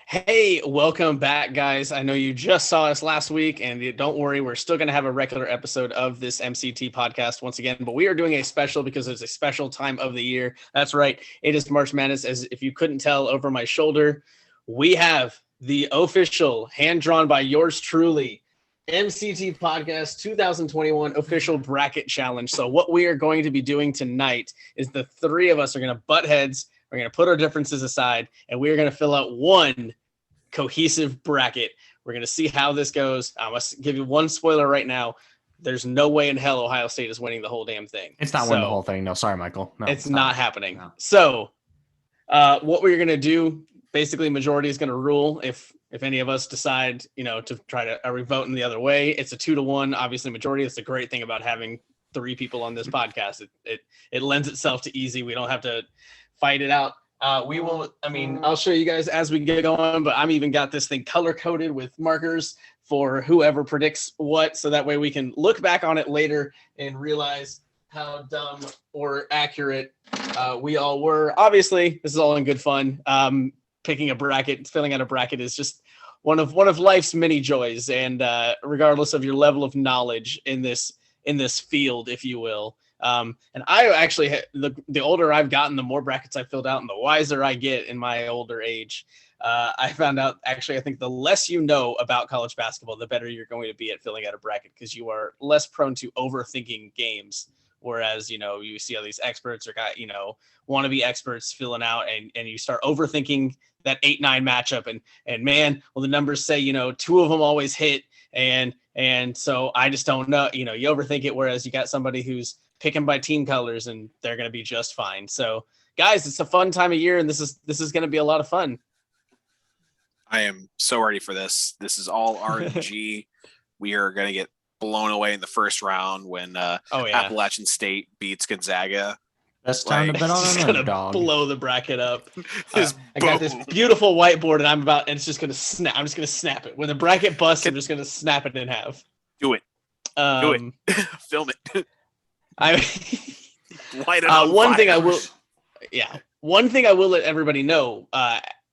Hey, welcome back, guys. I know you just saw us last week, and don't worry, we're still going to have a regular episode of this MCT podcast once again, but we are doing a special because it's a special time of the year. That's right. It is March Madness. As if you couldn't tell over my shoulder, we have the official, hand-drawn by yours truly, MCT Podcast 2021 official bracket challenge. So what we are going to be doing tonight is the three of us are going to butt heads. We're going to put our differences aside, and we're going to fill out one cohesive bracket. We're going to see how this goes. I must give you one spoiler right now. There's no way in hell Ohio State is winning the whole damn thing. It's not winning the whole thing. No, sorry, Michael. No, it's not happening. No. So what we're going to do, basically majority is going to rule. If any of us decide, to try to revote in the other way, it's a 2-1. Obviously, majority. It's a great thing about having three people on this podcast. It lends itself to easy. We don't have to fight it out. I'll show you guys as we get going, but I'm even got this thing color coded with markers for whoever predicts what. So that way we can look back on it later and realize how dumb or accurate we all were. Obviously, this is all in good fun. Picking a bracket, filling out a bracket is just one of life's many joys. And regardless of your level of knowledge in this field, if you will. And I actually, the older I've gotten, the more brackets I filled out and the wiser I get in my older age. I found out, actually, I think the less you know about college basketball, the better you're going to be at filling out a bracket, because you are less prone to overthinking games. Whereas, you see all these experts or wannabe experts filling out and you start overthinking that 8-9 matchup and man, well, the numbers say, two of them always hit. And so I just don't know, you overthink it. Whereas you got somebody who's picking by team colors and they're going to be just fine. So guys, it's a fun time of year and this is going to be a lot of fun. I am so ready for this. This is all RNG. We are going to get blown away in the first round when Appalachian State beats Gonzaga. Best time to bet on an underdog. Blow the bracket up. I got this beautiful whiteboard and it's just going to snap. I'm just going to snap it. When the bracket busts, I'm just going to snap it in half. Do it. Do it. Film it. One thing I will let everybody know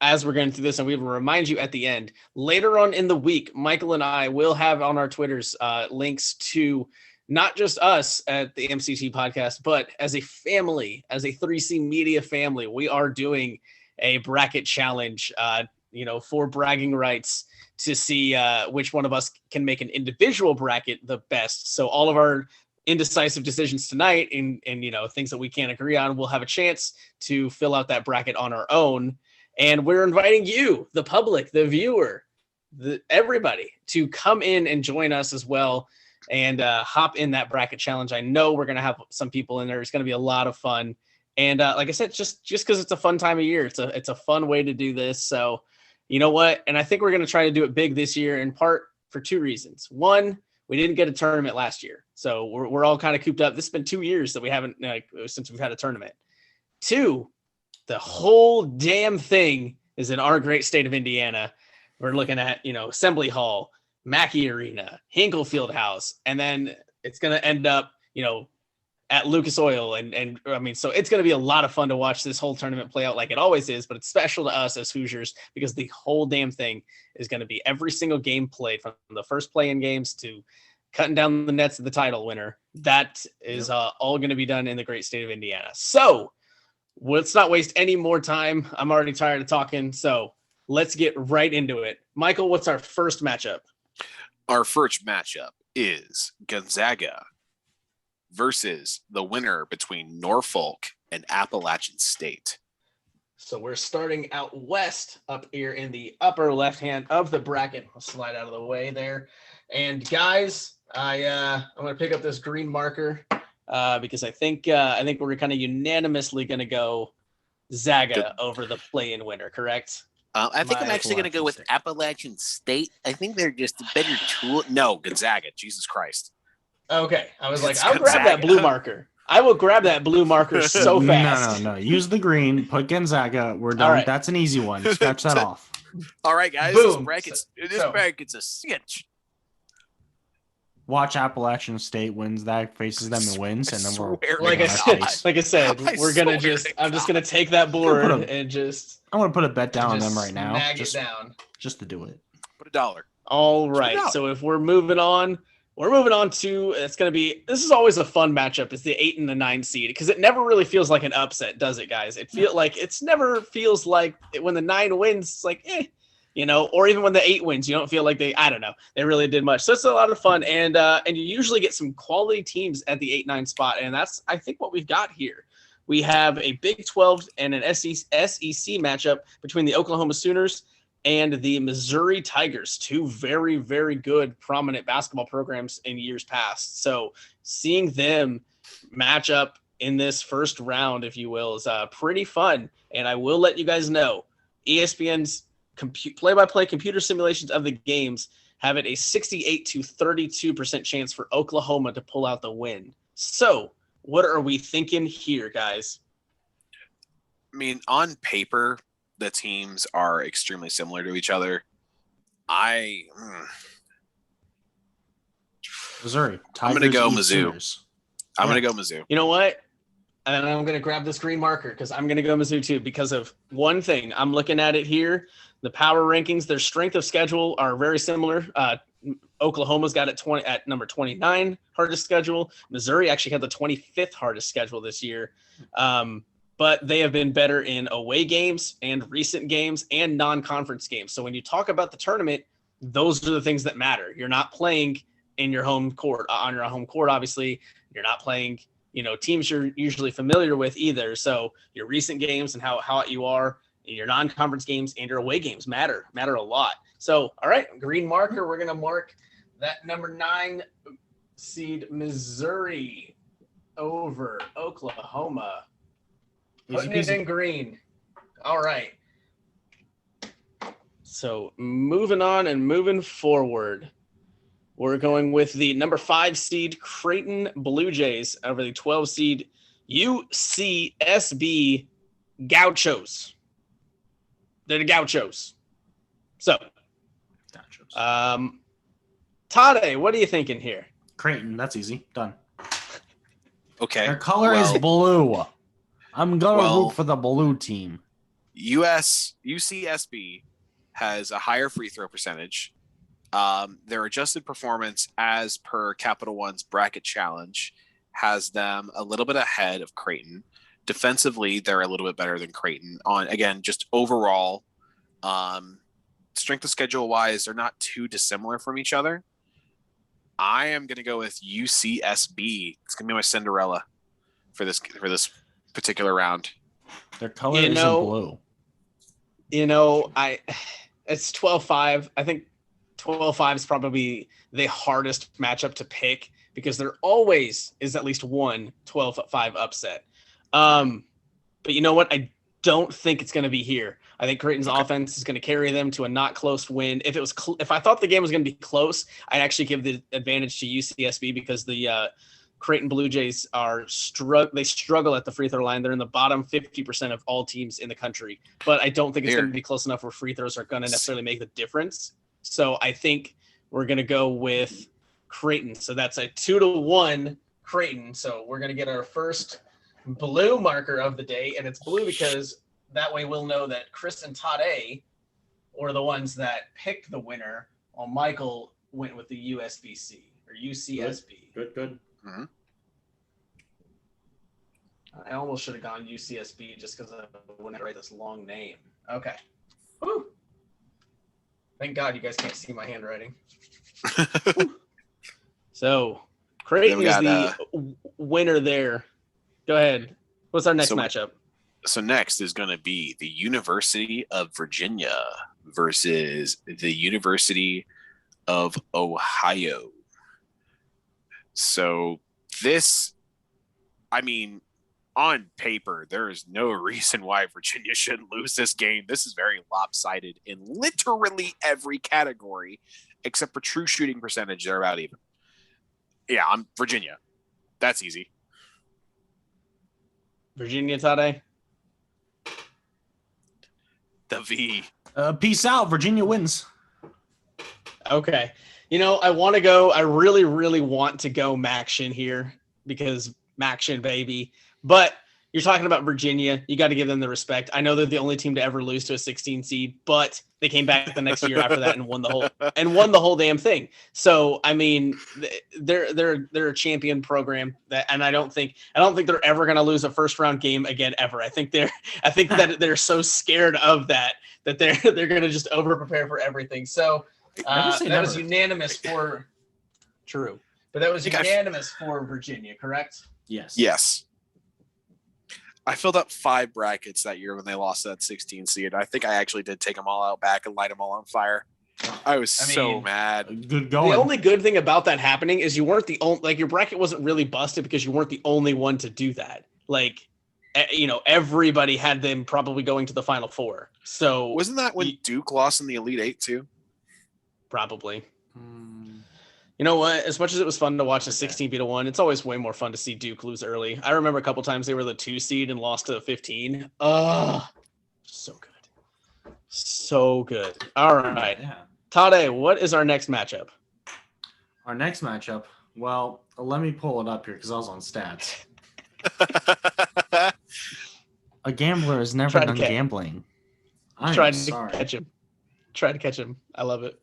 as we're going through this, and we will remind you at the end, later on in the week, Michael and I will have on our Twitters links to not just us at the MCT podcast, but as a family, as a 3C media family, we are doing a bracket challenge, for bragging rights to see which one of us can make an individual bracket the best. So all of our indecisive decisions tonight and things that we can't agree on, we'll have a chance to fill out that bracket on our own. And we're inviting you, the public, the viewer, everybody to come in and join us as well and hop in that bracket challenge. I know we're going to have some people in there. It's going to be a lot of fun. And like I said, just because it's a fun time of year, it's a fun way to do this. So you know what? And I think we're going to try to do it big this year, in part for two reasons. One, we didn't get a tournament last year. So we're all kind of cooped up. This has been 2 years that we haven't, since we've had a tournament. Two, the whole damn thing is in our great state of Indiana. We're looking at, Assembly Hall, Mackey Arena, Hinkle Fieldhouse, and then it's going to end up, at Lucas Oil. And so it's going to be a lot of fun to watch this whole tournament play out like it always is, but it's special to us as Hoosiers because the whole damn thing is going to be every single game played, from the first play-in games to cutting down the nets of the title winner. That is all going to be done in the great state of Indiana. So let's not waste any more time. I'm already tired of talking. So let's get right into it. Michael, what's our first matchup? Our first matchup is Gonzaga versus the winner between Norfolk and Appalachian State. So we're starting out west up here in the upper left hand of the bracket. I'll slide out of the way there. And guys, I'm going to pick up this green marker because I think we're kind of unanimously going to go Zaga over the play-in winner, correct? I think I'm actually going to go with Appalachian State. I think they're just a better tool. No, Gonzaga. Jesus Christ. Okay. I was like, I'll grab that blue marker. I will grab that blue marker so fast. No. Use the green. Put Gonzaga. We're done. Right. That's an easy one. Scratch that off. All right, guys. Boom. This bracket's a cinch. watch Appalachian State wins that, faces them and wins, and then we're like I said, we're gonna I'm just gonna take that board and just. I'm gonna put a bet down on them right now. Just to do it. Put $1. All right. So if we're moving on to this is always a fun matchup. It's the 8 and the 9 seed because it never really feels like an upset, does it, guys? Never feels like when the 9 wins, it's like or even when the 8 wins, you don't feel like they really did much. So it's a lot of fun, and you usually get some quality teams at the 8-9 spot, and that's I think what we've got here. We have a Big 12 and an SEC matchup between the Oklahoma Sooners and the Missouri Tigers, 2 very, very good, prominent basketball programs in years past. So seeing them match up in this first round, if you will, is pretty fun. And I will let you guys know, ESPN's play-by-play computer simulations of the games have it a 68 to 32% chance for Oklahoma to pull out the win. So what are we thinking here, guys? I mean, on paper, the teams are extremely similar to each other. Missouri. I'm going to go Mizzou. I'm going to go Mizzou. You know what? And I'm going to grab this green marker because I'm going to go Mizzou too because of one thing. I'm looking at it here. The power rankings, their strength of schedule are very similar. Oklahoma's got it at number 29 hardest schedule. Missouri actually had the 25th hardest schedule this year. But they have been better in away games and recent games and non-conference games. So when you talk about the tournament, those are the things that matter. You're not playing in your home court, on your home court, obviously. You're not playing, teams you're usually familiar with either. So your recent games and how hot you are in your non-conference games and your away games matter a lot. So, all right, green marker. We're going to mark that number 9 seed Missouri over Oklahoma. Putting it in green. All right. So moving on and moving forward, we're going with the number 5 seed Creighton Blue Jays over the 12 seed UCSB Gauchos. They're the Gauchos. So, Tade, what are you thinking here? Creighton, that's easy. Done. Okay. Their color is blue. I'm going to root for the blue team. UCSB has a higher free throw percentage. Their adjusted performance as per Capital One's bracket challenge has them a little bit ahead of Creighton. Defensively, they're a little bit better than Creighton. On, again, just overall, strength of schedule wise, they're not too dissimilar from each other. I am going to go with UCSB. It's going to be my Cinderella for this particular round. Their color isn't blue. It's 12-5. I think 12-5 is probably the hardest matchup to pick because there always is at least one 12-5 upset. But you know what? I don't think it's going to be here. I think Creighton's offense is going to carry them to a not close win. If I thought the game was going to be close, I'd actually give the advantage to UCSB because the Creighton Blue Jays they struggle at the free throw line. They're in the bottom 50% of all teams in the country, but I don't think it's going to be close enough where free throws are going to necessarily make the difference. So I think we're going to go with Creighton. So that's a 2-1 Creighton. So we're going to get our first blue marker of the day, and it's blue because that way we'll know that Chris and Tade were the ones that picked the winner, while Michael went with the USBC or UCSB. Good. Mm-hmm. I almost should have gone UCSB just because I wouldn't write this long name. Okay. Woo. Thank God you guys can't see my handwriting. So Creighton is the winner there. Go ahead. What's our next matchup? So next is going to be the University of Virginia versus the University of Ohio. So this, on paper, there is no reason why Virginia shouldn't lose this game. This is very lopsided in literally every category, except for true shooting percentage. They're about even. Yeah, I'm Virginia. That's easy. Virginia, Tade? The V. Peace out. Virginia wins. Okay. I want to go. I really, really want to go Maction here because Maction, baby. But you're talking about Virginia. You got to give them the respect. I know they're the only team to ever lose to a 16 seed, but they came back the next year after that and won the whole damn thing. So I mean, they're a champion program and I don't think they're ever going to lose a first round game again ever. I think that they're so scared of that they're going to just over prepare for everything. So that was unanimous for true, but that was unanimous for Virginia, correct? Yes. I filled up 5 brackets that year when they lost that 16 seed. I think I actually did take them all out back and light them all on fire. I was so mad. Good going. The only good thing about that happening is you weren't the only, like your bracket wasn't really busted because you weren't the only one to do that. Like, everybody had them probably going to the Final Four. So wasn't that when Duke lost in the Elite Eight too? Probably. You know what? As much as it was fun to watch a 16 beat a 1, it's always way more fun to see Duke lose early. I remember a couple times they were the 2 seed and lost to 15. So good. So good. All right. Yeah. Tade, what is our next matchup? Our next matchup. Well, let me pull it up here because I was on stats. A gambler has never done gambling. Try to catch him. Try to catch him. I love it.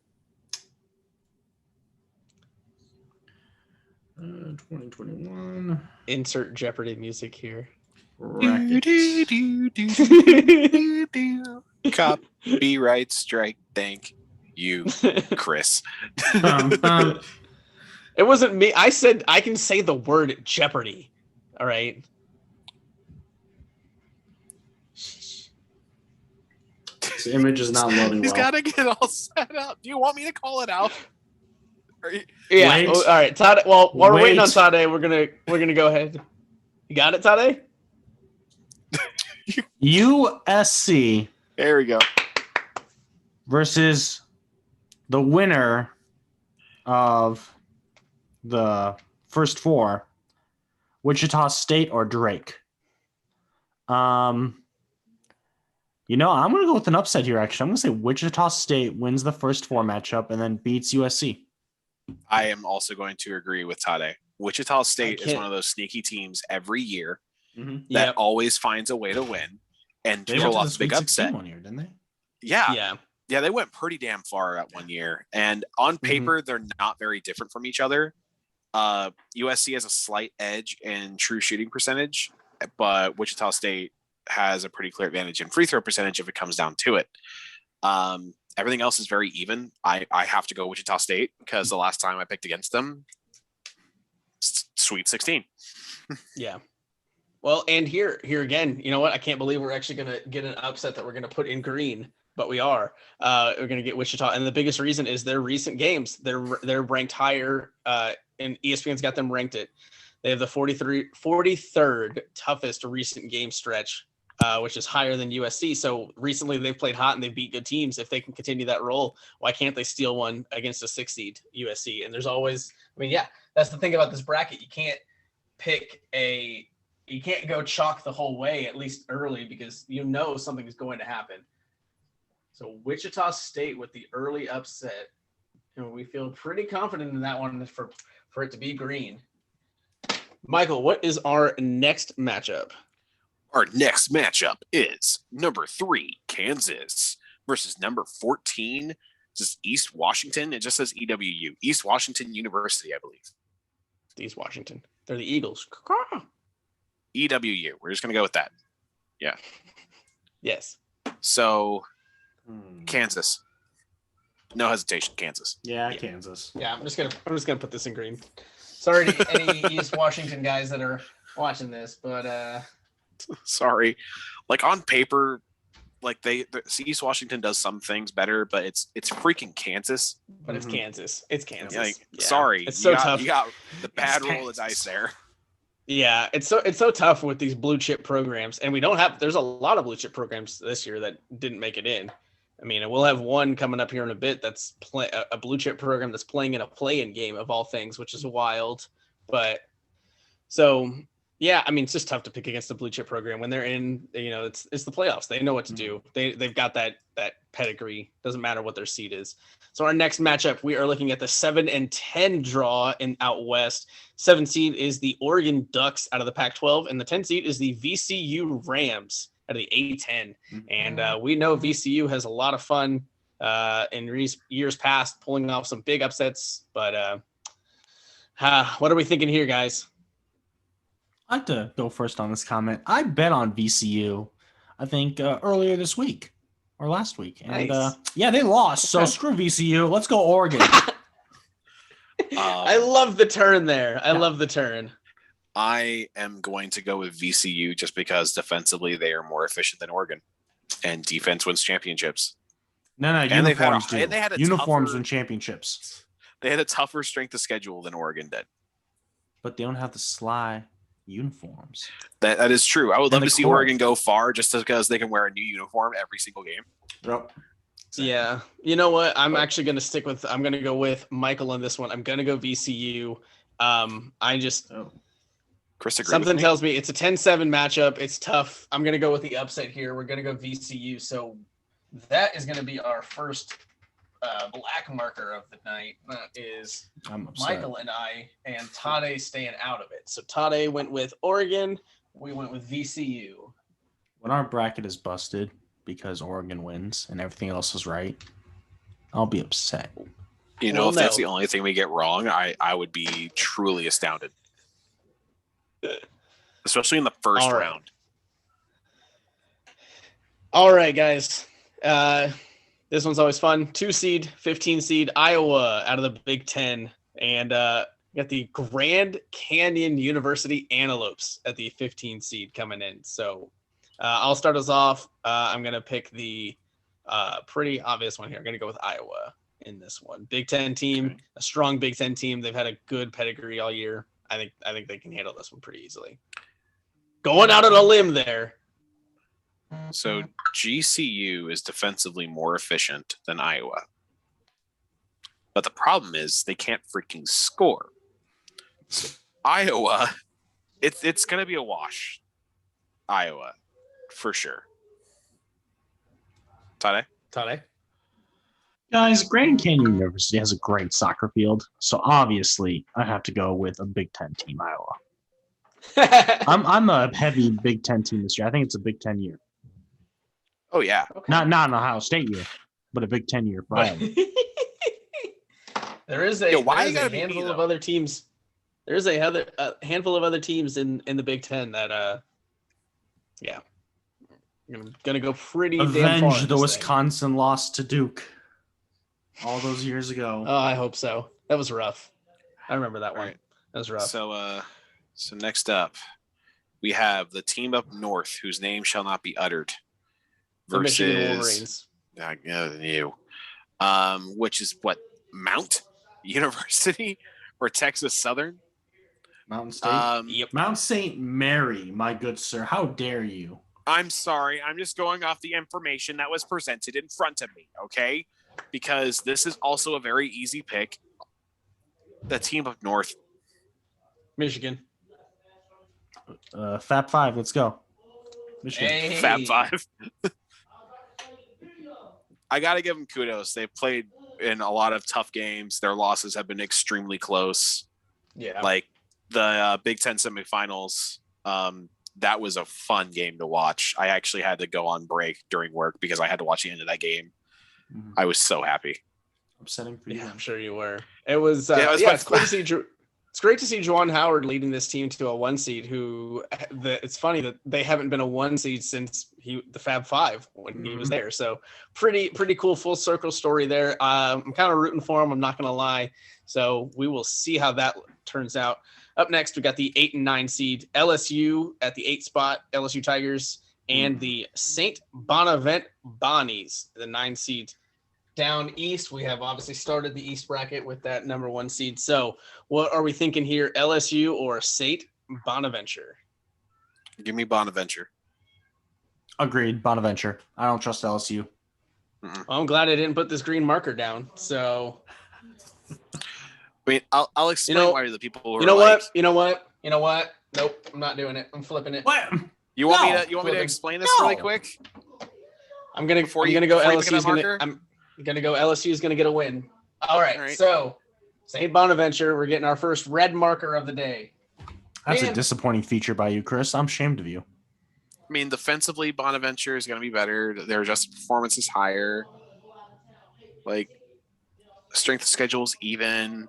2021. Insert Jeopardy music here. Copyright strike. Thank you, Chris. It wasn't me. I said I can say the word Jeopardy. All right. This image is not loading. He's got to get all set up. Do you want me to call it out? Yeah. Wait. All right, Tade. Well, while we're waiting on Tade, we're gonna go ahead. You got it, Tade? USC. There we go. Versus the winner of the first 4, Wichita State or Drake. I'm gonna go with an upset here. Actually, I'm gonna say Wichita State wins the first 4 matchup and then beats USC. I am also going to agree with Tade. Wichita State is one of those sneaky teams every year that always finds a way to win and pull off a big upset. 1 year, didn't they? Yeah, they went pretty damn far at 1 year. And on paper, they're not very different from each other. USC has a slight edge in true shooting percentage, but Wichita State has a pretty clear advantage in free throw percentage if it comes down to it. Everything else is very even. I have to go Wichita State because the last time I picked against them, Sweet 16. Yeah. Well, and here again, you know what? I can't believe we're actually going to get an upset that we're going to put in green, but we are. We're going to get Wichita, and the biggest reason is their recent games. They're ranked higher, and ESPN's got them ranked it. They have the 43rd toughest recent game stretch. Which is higher than USC. So recently they've played hot and they beat good teams. If they can continue that role, why can't they steal one against a 6 seed USC? And there's always, that's the thing about this bracket. You can't go chalk the whole way, at least early, because something is going to happen. So Wichita State with the early upset, and we feel pretty confident in that one for it to be green. Michael, what is our next matchup? Our next matchup is number 3, Kansas versus number 14. This is East Washington. It just says EWU, East Washington University, I believe. East Washington. They're the Eagles. EWU. We're just going to go with that. Yeah. Yes. So, Kansas. No hesitation, Kansas. Yeah, Kansas. Yeah, I'm just gonna put this in green. Sorry to any East Washington guys that are watching this, but sorry. Like on paper, like East Washington does some things better, but it's freaking Kansas. But it's Kansas. It's Kansas. Sorry, it's so tough. You got the bad roll of the dice there. Yeah, it's so tough with these blue chip programs, and there's a lot of blue chip programs this year that didn't make it in. We'll have one coming up here in a bit that's a blue chip program that's playing in a play-in game of all things, which is wild. But so Yeah, I mean, it's just tough to pick against the blue chip program when they're in. It's the playoffs. They know what to do. They've got that pedigree. Doesn't matter what their seed is. So our next matchup, we are looking at the 7-10 draw out west. 7 seed is the Oregon Ducks out of the Pac-12, and the 10 seed is the VCU Rams out of the A-10. And we know VCU has a lot of fun in years past, pulling off some big upsets. But what are we thinking here, guys? I'd like to go first on this comment. I bet on VCU, I think, earlier this week or last week. And nice. They lost. So screw VCU. Let's go Oregon. I love the turn there. I love the turn. I am going to go with VCU just because defensively they are more efficient than Oregon. And defense wins championships. No, uniforms do. Uniforms win championships. They had a tougher strength of schedule than Oregon did. But they don't have the sly uniforms. That is true. I would love to see Oregon go far just because they can wear a new uniform every single game. Yep. Yeah. You know what? I'm actually going to go with Michael on this one. I'm going to go VCU. Something tells me it's a 10-7 matchup. It's tough. I'm going to go with the upset here. We're going to go VCU. So that is going to be our first black marker of the night. That is Michael and I, and Tade staying out of it. So Tade went with Oregon. We went with VCU. When our bracket is busted because Oregon wins and everything else is right, I'll be upset. If that's the only thing we get wrong, I would be truly astounded. Especially in the first round. All right, guys. This one's always fun. 2 seed, 15 seed, Iowa out of the Big Ten. And got the Grand Canyon University Antelopes at the 15 seed coming in. So I'll start us off. I'm going to pick the pretty obvious one here. I'm going to go with Iowa in this one. Big Ten team, a strong Big Ten team. They've had a good pedigree all year. I think they can handle this one pretty easily. Going out on a limb there. So GCU is defensively more efficient than Iowa. But the problem is they can't freaking score. So Iowa, it's going to be a wash. Iowa, for sure. Tade? Guys, Grand Canyon University has a great soccer field. So obviously I have to go with a Big Ten team, Iowa. I'm a heavy Big Ten team this year. I think it's a Big Ten year. Oh yeah, okay. Not an Ohio State year, but a Big Ten year for Iowa. There is a handful of other teams. There's a handful of other teams in the Big Ten that I'm gonna go pretty damn far. Avenge the Wisconsin loss to Duke all those years ago. Oh, I hope so. That was rough. I remember that one. Right. That was rough. So next up, we have the team up north whose name shall not be uttered. Versus the Michigan Wolverines. Which is what, Mount University or Texas Southern? Mountain State? Yep. Mount St. Mary, my good sir. How dare you? I'm sorry. I'm just going off the information that was presented in front of me, okay? Because this is also a very easy pick. The team up north. Michigan. Fab 5, let's go. Michigan. Hey. Fab 5. I got to give them kudos. They've played in a lot of tough games. Their losses have been extremely close. Yeah. Like the Big Ten semifinals, that was a fun game to watch. I actually had to go on break during work because I had to watch the end of that game. Mm-hmm. I was so happy. Upsetting for you. Yeah, I'm sure you were. It was, it's great to see It's great to see Juwan Howard leading this team to a 1 seed. It's funny that they haven't been a 1 seed since the Fab Five when he was there. So pretty cool full circle story there. I'm kind of rooting for him. I'm not going to lie. So we will see how that turns out. Up next, we got the 8 and 9 seed LSU at the 8 spot, LSU Tigers, and the St. Bonavent Bonnies, the 9 seed. Down east, we have obviously started the East bracket with that number 1 seed. So what are we thinking here, LSU or St. Bonaventure? Give me Bonaventure. Agreed, Bonaventure. I don't trust LSU. Well, I'm glad I didn't put this green marker down. So, I mean, I'll explain why the people who You know what? Nope, I'm not doing it. I'm flipping it. What? You want No. me to explain this No. really quick? I'm gonna Before go you pick up LSU's that marker? I'm gonna go LSU's gonna get a win. All right. All right. So St. Bonaventure, we're getting our first red marker of the day. That's a Man. disappointing feature by you, Chris. I'm ashamed of you. I mean, defensively, Bonaventure is going to be better. Their adjusted performance is higher. Like, strength of schedule is even.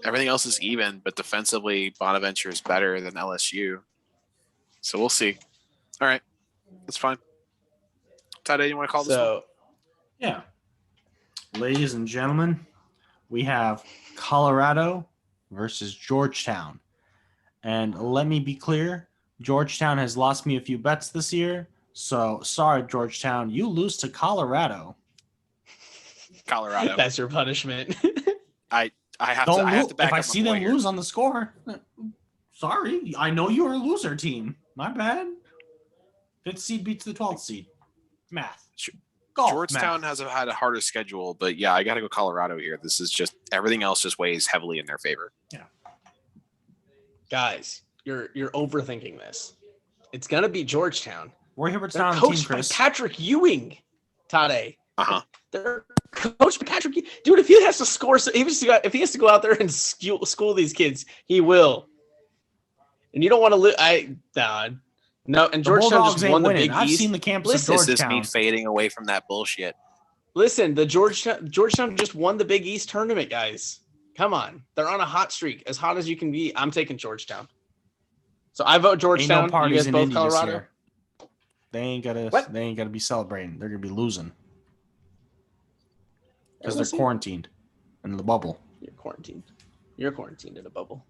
Everything else is even, but defensively, Bonaventure is better than LSU. So we'll see. All right. That's fine. Tade, you want to call this one? Yeah. Ladies and gentlemen, we have Colorado versus Georgetown. And let me be clear, Georgetown has lost me a few bets this year. So sorry, Georgetown, you lose to Colorado. Colorado. That's your punishment. I have Don't to lose. back If I up see my boy them here. lose on the score, sorry. I know you're a loser team. My bad. 5th seed beats the 12th seed. Math. Golf, Georgetown math. has had a harder schedule, but yeah, I got to go Colorado here. This is just everything else just weighs heavily in their favor. Yeah. Guys, you're overthinking this. It's gonna be Georgetown. Roy Hibbert's They're not on the team, coached by Chris. Patrick Ewing, Tade. Uh-huh. They're coached by Patrick. Dude, if he has to score, if he has to go out there and school these kids, he will. And you don't want to lose. No. And The Georgetown Bulldogs just ain't won the winning. Big I've East. seen the campus Listen, of This is me Georgetown. fading away from that bullshit. Listen, the Georgetown just won the Big East tournament, guys. Come on, they're on a hot streak, as hot as you can be. I'm taking Georgetown. So I vote Ain't Georgetown. no parties You guys in both Indy this Colorado. year. They ain't gotta. What? They ain't gotta be celebrating. They're gonna be losing because We'll they're see. quarantined in the bubble. You're quarantined. You're quarantined in a bubble.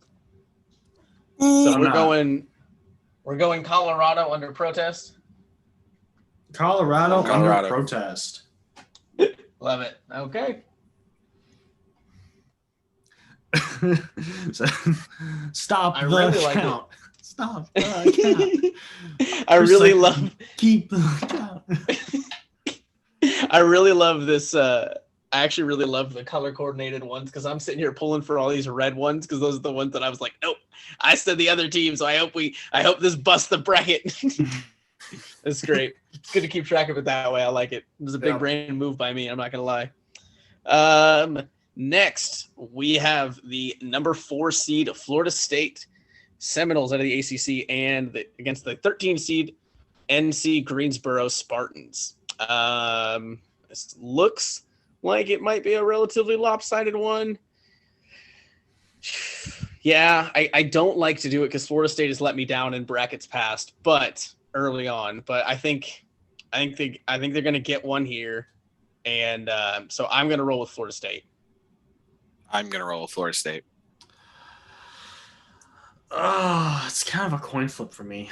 So So we're going Colorado under protest. Colorado Colorado. under protest. Love it. Okay. So, stop I the really like count. Stop the count. I Just really like, love keep the count. I really love this. I actually really love the color coordinated ones because I'm sitting here pulling for all these red ones because those are the ones that I was like, nope. I said the other team, so I hope this busts the bracket. It's great. It's good to keep track of it that way. I like it. It was a big Yeah. brain move by me. I'm not gonna lie. Next we have the number 4 seed Florida State Seminoles out of the ACC and against the 13 seed NC Greensboro Spartans. This looks like it might be a relatively lopsided one. Yeah, I don't like to do it because Florida State has let me down in brackets past, but early on. But I think they're going to get one here, and so I'm going to roll with Florida State. I'm going to roll with Florida State. Oh, it's kind of a coin flip for me.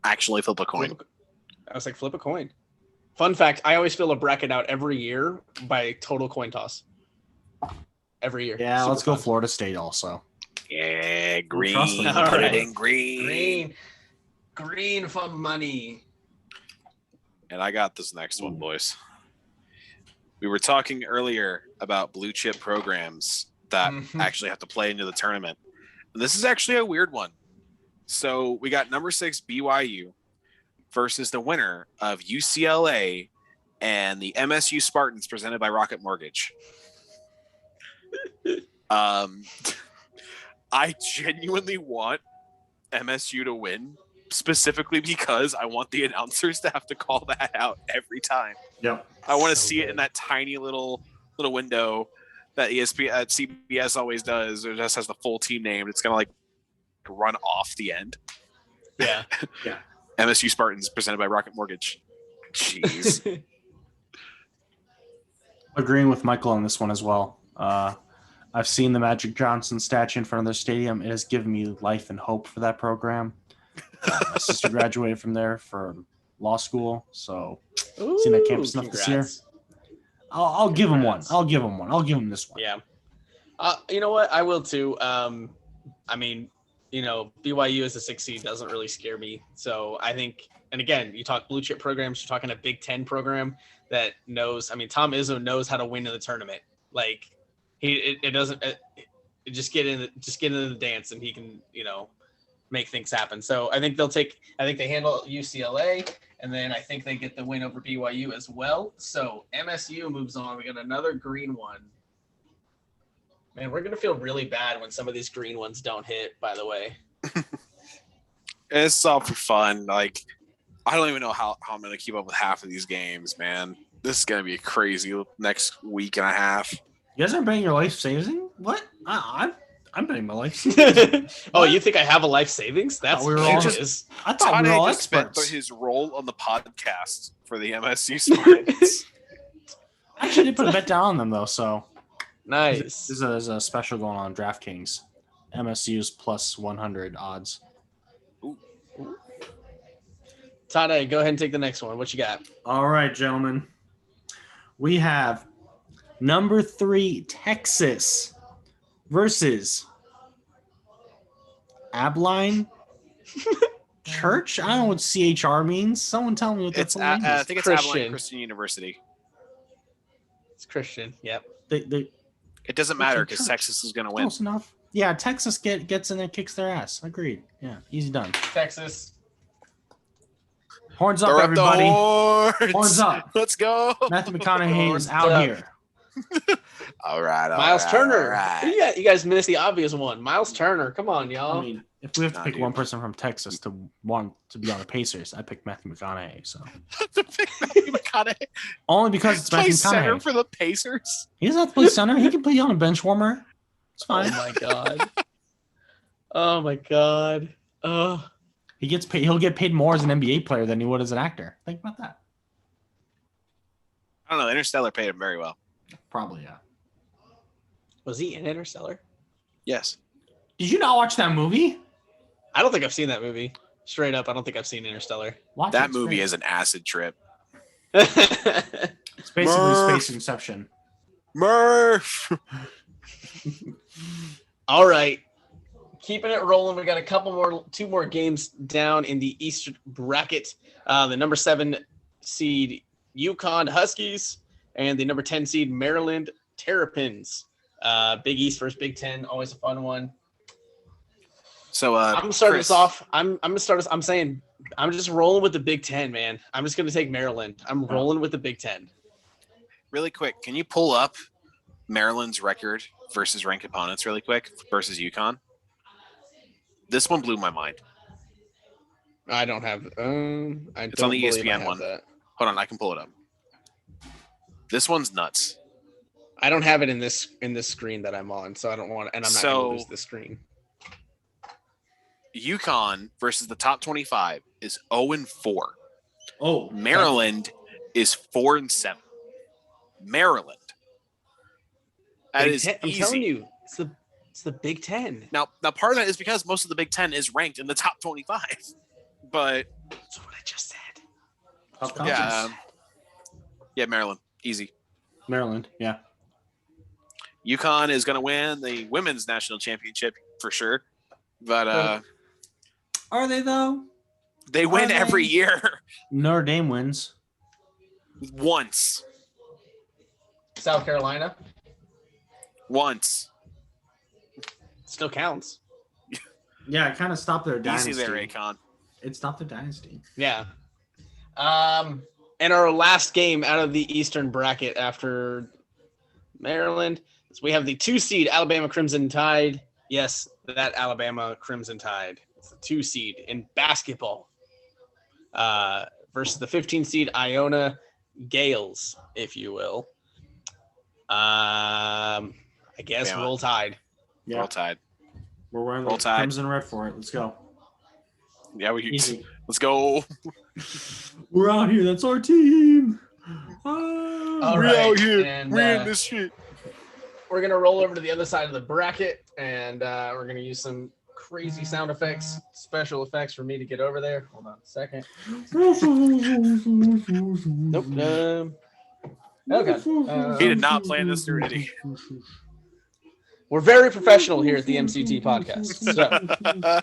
Actually, flip a coin. I was like, flip a coin. Fun fact: I always fill a bracket out every year by total coin toss. Every year. Yeah, Super let's go fun. Florida State also. Yeah, green. trust them. Put Alright. it in green. Green for money. And I got this next one, boys. We were talking earlier about blue chip programs that Mhm. actually have to play into the tournament. And this is actually a weird one. So we got number 6 BYU versus the winner of UCLA and the MSU Spartans presented by Rocket Mortgage. I genuinely want MSU to win, specifically because I want the announcers to have to call that out every time. Yep. I want to So see it in good. that tiny little window that CBS always does. It just has the full team name. It's gonna like run off the end. Yeah. MSU Spartans presented by Rocket Mortgage. Jeez. Agreeing with Michael on this one as well. I've seen the Magic Johnson statue in front of their stadium. It has given me life and hope for that program. My sister graduated from there for law school, so seen that campus enough this year. Congrats. I'll give him one. Congrats. I'll give him one. I'll give him this one. Yeah. You know what? I will too. I mean, BYU as a 6 seed doesn't really scare me. So I think, and again, you talk blue chip programs, you're talking a Big Ten program that knows, Tom Izzo knows how to win in the tournament. Like it doesn't, just get into the dance, and he can, make things happen. So I think they handle UCLA, and then I think they get the win over BYU as well. So MSU moves on. We got another green one. Man, we're gonna feel really bad when some of these green ones don't hit, by the way. It's all for fun. Like, I don't even know how I'm going to keep up with half of these games, man. This is going to be a crazy next week and a half. You guys are betting your life savings? What? I'm betting my life savings. Oh, you think I have a life savings? That's we were all all it is. I thought we were all just spent experts. his role on the podcast for the MSU Spartans. Actually, I did put a bet down on them, though, so. Nice. There's a special going on DraftKings. MSU's plus 100 odds. Tade, go ahead and take the next one. What you got? All right, gentlemen. We have number 3 Texas versus Abilene Church. I don't know what CHR means. Someone tell me what that's I means. think it's Christian. Abilene Christian University. It's Christian. Yep. It doesn't matter because Texas is going to win. Close enough. Yeah, Texas gets in there, kicks their ass. Agreed. Yeah, easy done. Texas. Horns up, Throw everybody. The Horns up. Let's go. Matthew McConaughey is Horns out up. here. All right. Miles Turner. All right. Yeah, you guys missed the obvious one. Miles Turner. Come on, y'all. I mean, if we have to Nah, pick dude. one person from Texas to want to be on the Pacers, I pick Matthew McConaughey. So Matthew McConaughey only because it's Matthew plays center McConaughey. for the Pacers. He doesn't have to play center. He can play on a bench warmer. It's Oh fine. my god. Oh my god. Oh. He gets paid. He'll get paid more as an NBA player than he would as an actor. Think about that. I don't know. Interstellar paid him very well. Probably, yeah. Was he in Interstellar? Yes. Did you not watch that movie? I don't think I've seen that movie. Straight up, I don't think I've seen Interstellar. Watch That it, it's movie great. is an acid trip. It's basically Murph. Space Inception. Murph. All right. Keeping it rolling. We got two more games down in the East bracket. The number 7 seed UConn Huskies and the number 10 seed Maryland Terrapins. Big East versus Big Ten, always a fun one. So I'm gonna start Chris, us off. I'm saying I'm just rolling with the Big Ten, man. I'm just gonna take Maryland. I'm rolling with the Big Ten. really quick, can you pull up Maryland's record versus ranked opponents really quick versus UConn? This one blew my mind. I don't have. It's on the ESPN one. That. Hold on, I can pull it up. This one's nuts. I don't have it in this screen that I'm on, so I don't want. And I'm not going to lose the screen. UConn versus the top 25 is 0-4. Oh, Maryland is 4-7. Maryland. That is I'm easy. telling you, it's the Big Ten. Now, part of that is because most of the Big Ten is ranked in the top 25. But That's what I just said. Tough yeah, conference. yeah, Maryland, easy. Maryland, yeah. UConn is going to win the women's national championship for sure, but Are they though? they win they? every year Notre Dame wins. once. South Carolina Once. still counts. Yeah, it kind of stopped their dynasty. Easy there, Akon. It stopped their dynasty. Yeah. And our last game out of the Eastern bracket after Maryland, so we have the 2 seed Alabama Crimson Tide. Yes, that Alabama Crimson Tide. It's the 2 seed in basketball. Versus the 15 seed Iona Gales, if you will. I guess Bama. Roll Tide. Yeah, Roll Tide. we're wearing Roll the Tide. crimson red for it. Let's go. Yeah, Easy. let's go. We're out here. That's our team. All We're right, out here. and, We're in this shit. We're going to roll over to the other side of the bracket, and we're going to use some crazy sound effects, special effects for me to get over there. Hold on a second. Nope. Okay. He did not plan this through, did he? We're very professional here at the MCT podcast. So,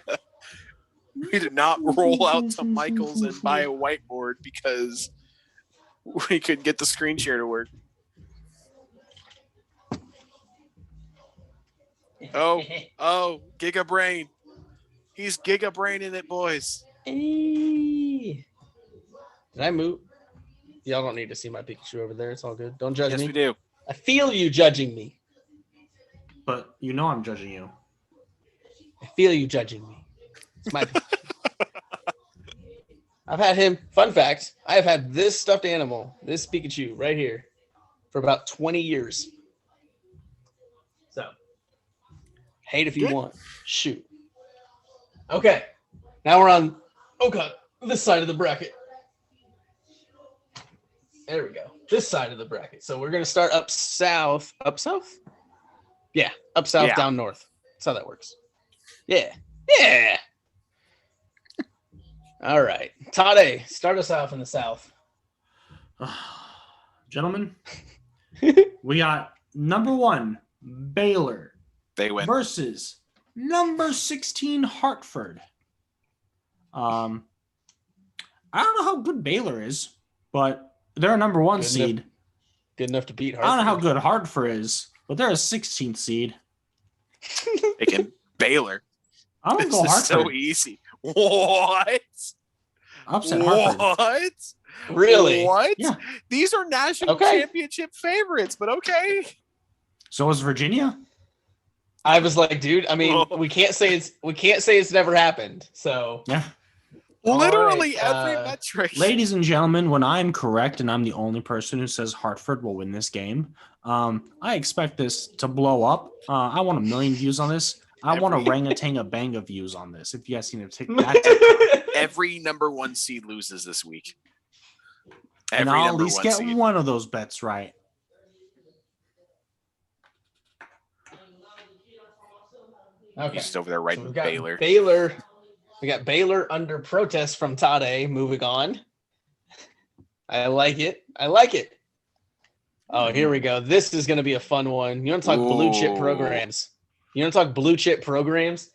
We did not roll out to Michael's and buy a whiteboard because we couldn't get the screen share to work. Oh, Giga Brain. He's Giga Brain in it, boys. Did I move? Y'all don't need to see my Pikachu over there. It's all good. Don't judge me. Yes, we do. I feel you judging me. But you know I'm judging you. I feel you judging me. It's my Pikachu. I've had him. Fun fact, I have had this stuffed animal, this Pikachu right here, for about 20 years. So, hate if you want. Shoot. Okay. Now we're on, this side of the bracket. There we go. This side of the bracket. So we're going to start up south. Up south? Yeah. Up south, down north. That's how that works. Yeah. Yeah. All right. Tade, start us off in the south. Gentlemen, we got number 1, Baylor. They win. Versus number 16, Hartford. I don't know how good Baylor is, but they're a number 1 seed. Good enough to beat Hartford. I don't know how good Hartford is, but they're a 16th seed. They can Baylor. I'm going to go This is Hartford. so easy. What? Upset Hartford. What? Really? What? Yeah. These are national championship favorites, but okay. So is Virginia. I was like, dude, I mean, we can't say it's never happened. So Yeah. Literally All right, every metric. Ladies and gentlemen, when I'm correct and I'm the only person who says Hartford will win this game, I expect this to blow up. I want 1 million views on this. I want a orangutan-a-banga views on this. If you guys need to take that. Every number 1 seed loses this week. And I'll at least get one of those bets right. okay. He's just over there writing Baylor. We got Baylor under protest from Tade. Moving on. I like it. Oh, here we go. This is going to be a fun one. You want to talk blue chip programs?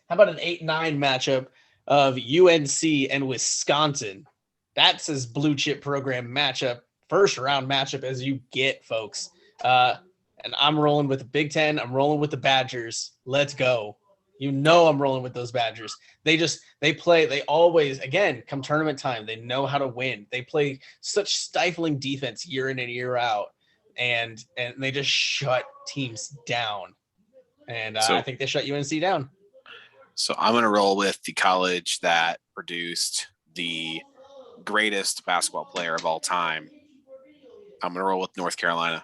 How about an 8-9 matchup of UNC and Wisconsin? That's as blue chip program matchup, first round matchup as you get, folks. And I'm rolling with the Big Ten. I'm rolling with the Badgers. Let's go. You know I'm rolling with those Badgers. They always, again, come tournament time, they know how to win. They play such stifling defense year in and year out, and they just shut teams down. And I think they shut UNC down. So I'm going to roll with the college that produced the greatest basketball player of all time. I'm going to roll with North Carolina.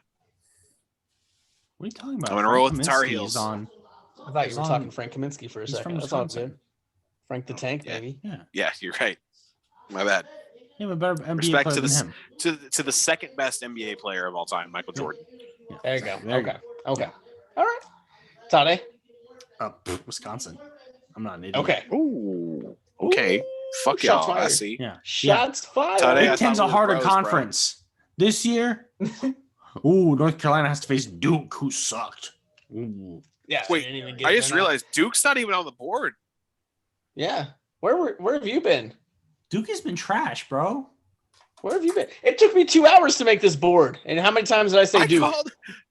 What are you talking about? I'm going to roll with the Tar Heels. I thought you were talking Frank Kaminsky for a He's second. from That's all Wisconsin. good. Frank the Tank, baby. Yeah, you're right. My bad. You have a better NBA Respect player to than him. to the second best NBA player of all time, Michael Jordan. Yeah. There you go. There you Okay. All right. Tade. Wisconsin. I'm not an idiot. Okay. Ooh. Okay. Ooh, Fuck shots y'all. I fired. see. Yeah. Shots fired. Tade, I Big Ten's thought a we were harder pros, bro. conference. This year, North Carolina has to face Duke, who sucked. Ooh. Yeah. Wait, didn't even get I just them out. realized Duke's not even on the board. Yeah. Where have you been? Duke has been trash, bro. Where have you been? It took me 2 hours to make this board. And how many times did I say Duke?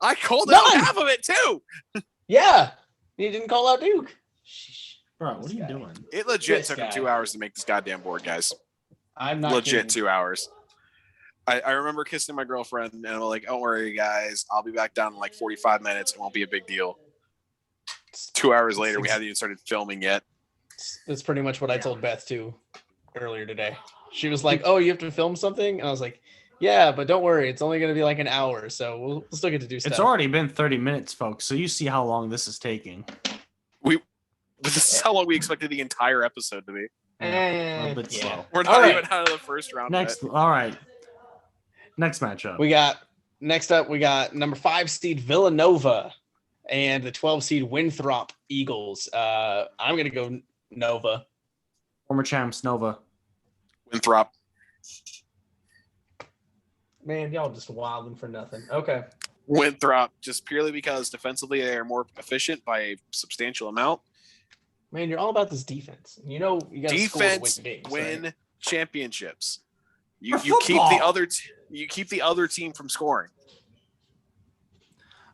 I called None. out half of it too. Yeah. You didn't call out Duke. Bro, what are you doing? It legit This took him guy. 2 hours to make this goddamn board, guys. I'm not Legit kidding. 2 hours. I remember kissing my girlfriend and I'm like, don't worry, guys. I'll be back down in like 45 minutes. It won't be a big deal. 2 hours later, we hadn't even started filming yet. That's pretty much what I told Beth too earlier today. She was like, "Oh, you have to film something?" And I was like, "Yeah, but don't worry. It's only going to be like an hour, so we'll still get to do stuff." It's already been 30 minutes, folks, so you see how long this is taking. This is how long we expected the entire episode to be. A little bit slow. We're not All right. even out of the first round Next, yet. all right. Next matchup. Next up, we got number 5 seed Villanova and the 12 seed Winthrop Eagles. I'm going to go Nova. Former champs, Nova. Winthrop. Man, y'all just wilding for nothing. Okay. Winthrop, just purely because defensively they are more efficient by a substantial amount. Man, you're all about this defense. You know you got to score to Defense win games. win Right? championships. You For keep the football. other team from scoring.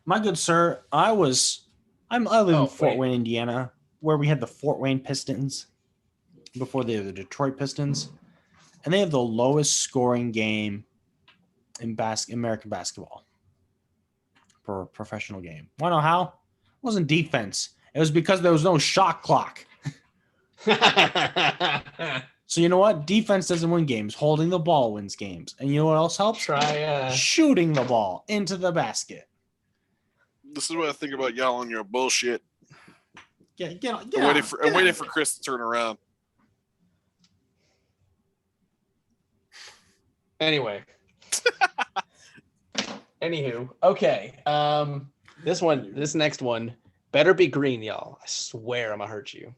My good sir, I was I live Oh, in Fort wait. Wayne, Indiana, where we had the Fort Wayne Pistons before they were the Detroit Pistons, and they have the lowest scoring game in American basketball for a professional game. Want to know how? It wasn't defense. It was because there was no shot clock. So you know what? Defense doesn't win games. Holding the ball wins games. And you know what else helps? Shooting the ball into the basket. This is what I think about y'all on your bullshit. I'm waiting for Chris to turn around. Anyway. Anywho, okay. This next one better be green, y'all. I swear I'm gonna hurt you.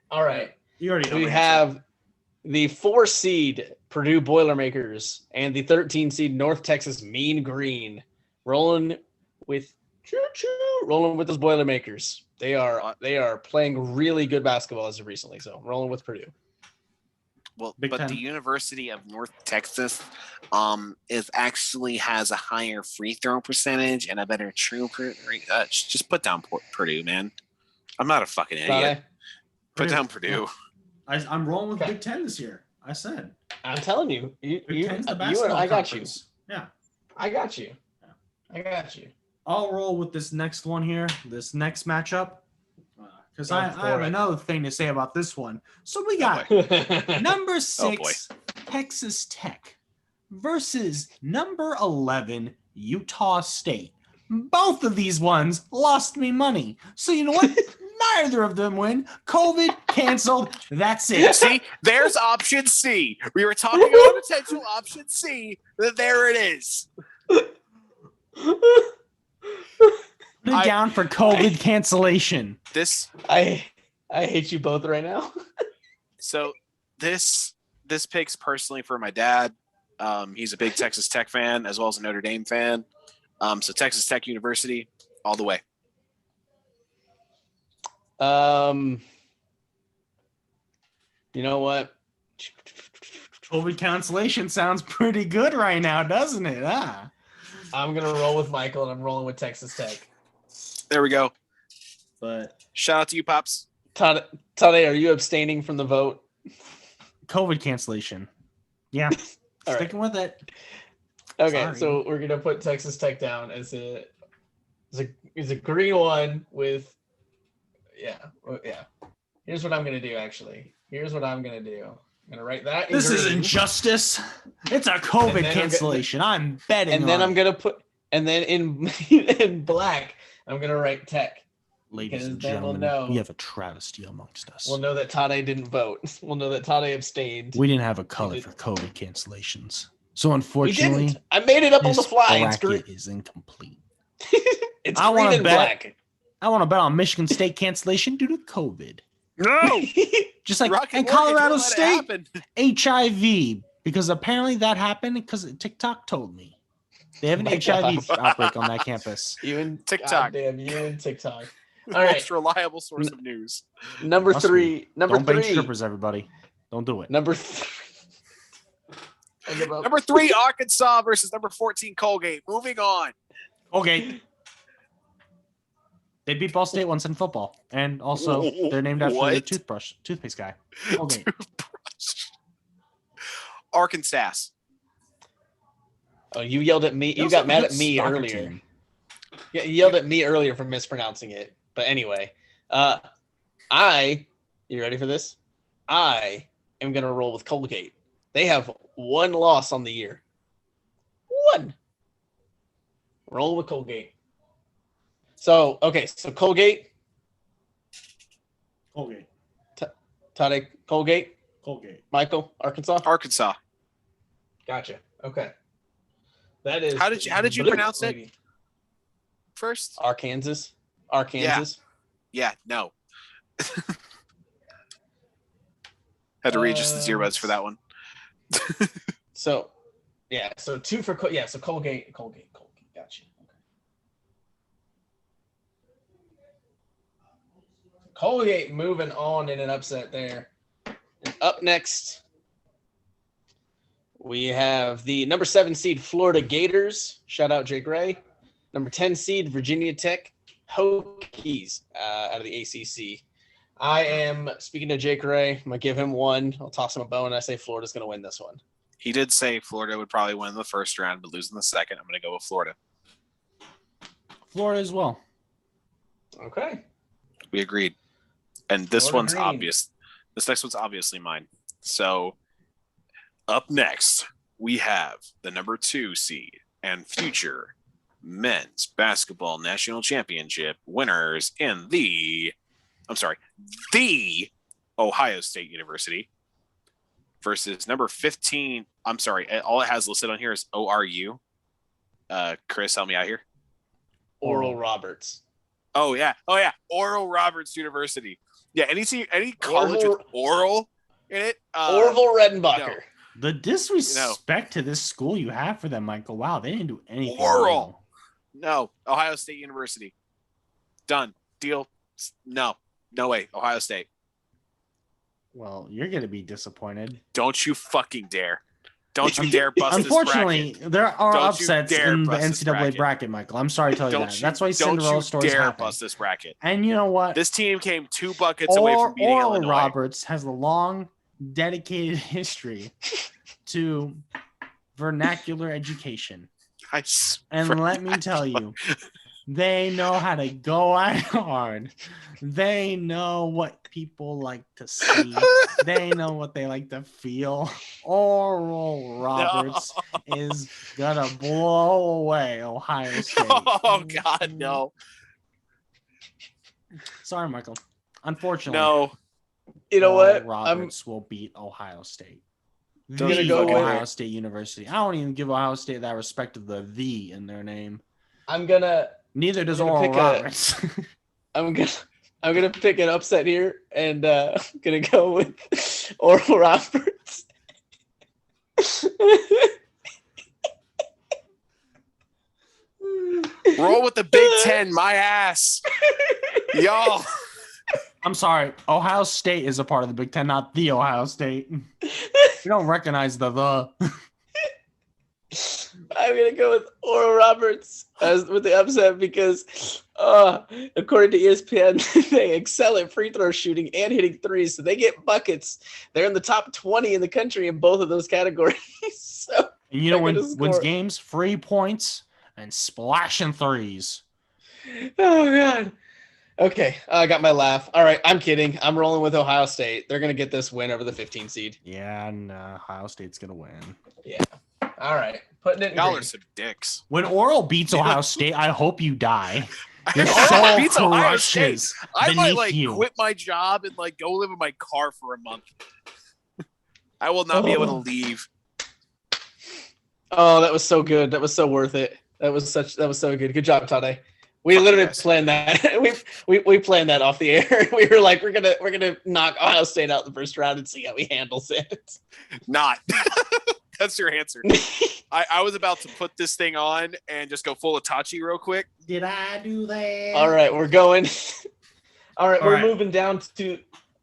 All right. You already know. We have the 4 seed Purdue Boilermakers and the 13 seed North Texas Mean Green rolling with those Boilermakers. They are playing really good basketball as of recently. So rolling with Purdue. Well, Big but Ten. the University of North Texas has a higher free throw percentage and a better true rate. Just put down Purdue, man. I'm not a fucking idiot. Put down Purdue. I'm rolling with Big Ten this year. I said. I'm telling you, I got you. Yeah, I got you. I got you. I'll roll with this next one here. This next matchup, because I have another thing to say about this one. So we got number 6 Texas Tech versus number 11 Utah State. Both of these ones lost me money. So you know what? Neither of them win. COVID canceled. That's it. See, there's option C. We were talking about potential option C. There it is. Put it down for COVID cancellation. I hate you both right now. So this pick's personally for my dad. He's a big Texas Tech fan as well as a Notre Dame fan. So Texas Tech University all the way. You know what? COVID cancellation sounds pretty good right now, doesn't it? I'm gonna roll with Michael, and I'm rolling with Texas Tech. There we go. But shout out to you, Pops. Tade, are you abstaining from the vote? COVID cancellation. Yeah. Sticking with it. Okay, Sorry. so we're gonna put Texas Tech down as a green one with yeah. Here's what I'm gonna do. Actually, I'm gonna write that. This is injustice. It's a COVID cancellation. I'm betting. And then I'm gonna put, and then in black, I'm gonna write Tech. Ladies and gentlemen, we have a travesty amongst us. We'll know that Tade didn't vote. We'll know that Tade abstained. We didn't have a color for COVID cancellations. So unfortunately, I made it up on the fly. This bracket is incomplete. It's green and black. I want to bet on Michigan State cancellation due to COVID. No, just like in Colorado State, HIV, because apparently that happened because TikTok told me they have an HIV outbreak on that campus. You and TikTok. Damn, you and TikTok. All right, most reliable source of news. Number three. Don't bang strippers, everybody. Don't do it. Number 3, Arkansas versus number 14, Colgate. Moving on. Okay. They beat Ball State once in football, and also they're named after the toothpaste guy. Colgate. Arkansas. Oh, you yelled at me. You got mad at me earlier. Yeah, you yelled at me earlier for mispronouncing it. But anyway, you ready for this? I am going to roll with Colgate. They have 1 loss on the year. 1. Roll with Colgate. So Colgate. Tade, Colgate. Michael, Arkansas. Gotcha. Okay. That is. How did you pronounce it first? Arkansas. Yeah. No. Had to read just the earbuds for that one. So 2 for so Colgate. Gotcha. Okay. Colgate moving on in an upset there. And up next, we have the number 7 seed Florida Gators. Shout out Jake Ray. Number 10 seed Virginia Tech Hokies out of the ACC. I am speaking to Jake Ray. I'm gonna give him one. I'll toss him a bone. I say Florida's gonna win this one. He did say Florida would probably win the first round, but lose in the second. I'm going to go with Florida. Florida as well. Okay. We agreed. And this Florida one's green. obvious. This next one's obviously mine. So up next, we have the number 2 seed and future men's basketball national championship winners in the Ohio State University versus number 15. I'm sorry. All it has listed on here is ORU. Chris, help me out here. Oral Roberts. Oh yeah. Oral Roberts University. Yeah. Any college with oral in it. Orville Redenbacher. no. The disrespect to this school you have for them, Michael. Wow, they didn't do anything. Oral. No. Ohio State University. Done. Deal. No way. Ohio State. Well, you're going to be disappointed. Don't you fucking dare. Don't you dare bust this Unfortunately, bracket. there are Don't you upsets dare in the bust this NCAA bracket, Michael. I'm sorry to tell you that. That's why Cinderella stories dare happen. bust this bracket. And you know what? This team came 2 buckets away from beating Oral Illinois. Roberts has a long, dedicated history to vernacular education. And let me tell you, they know how to go out hard. They know what people like to see. They know what they like to feel. Oral Roberts is gonna blow away Ohio State. Oh God, no. Sorry, Michael. Unfortunately, No. You know Oral what? Roberts will beat Ohio State. Don't The you fucking Ohio dare. State University. I don't even give Ohio State that respect of the in their name. I'm gonna Neither does I'm gonna Oral pick a- Roberts. I'm gonna pick an upset here, and I'm gonna go with Oral Roberts. Roll with the Big Ten, my ass. Y'all. I'm sorry. Ohio State is a part of the Big Ten, not the Ohio State. We don't recognize the. I'm gonna go with Oral Roberts with the upset because, according to ESPN, they excel at free throw shooting and hitting threes, so they get buckets. They're in the top 20 in the country in both of those categories. So And you know they're when gonna wins score. games? Free points and splashing threes. Oh God. Okay, I got my laugh. All right, I'm kidding. I'm rolling with Ohio State. They're gonna get this win over the 15 seed. Yeah, and Ohio State's gonna win. Yeah. All right, putting it in Y'all green. are some dicks. When Oral beats Ohio State, I hope you die. Your Oral soul beats Ohio crushes I might beneath like you. quit my job and like go live in my car for a month. I will not be able to leave. Oh, that was so good. That was so worth it. That was so good. Good job, Tade. We Fuck literally yes. planned that. we planned that off the air. We were like, we're gonna knock Ohio State out the first round and see how he handles it. Not. That's your answer. I was about to put this thing on and just go full Itachi real quick. Did I do that? All right, we're going. All right, All we're right. moving down to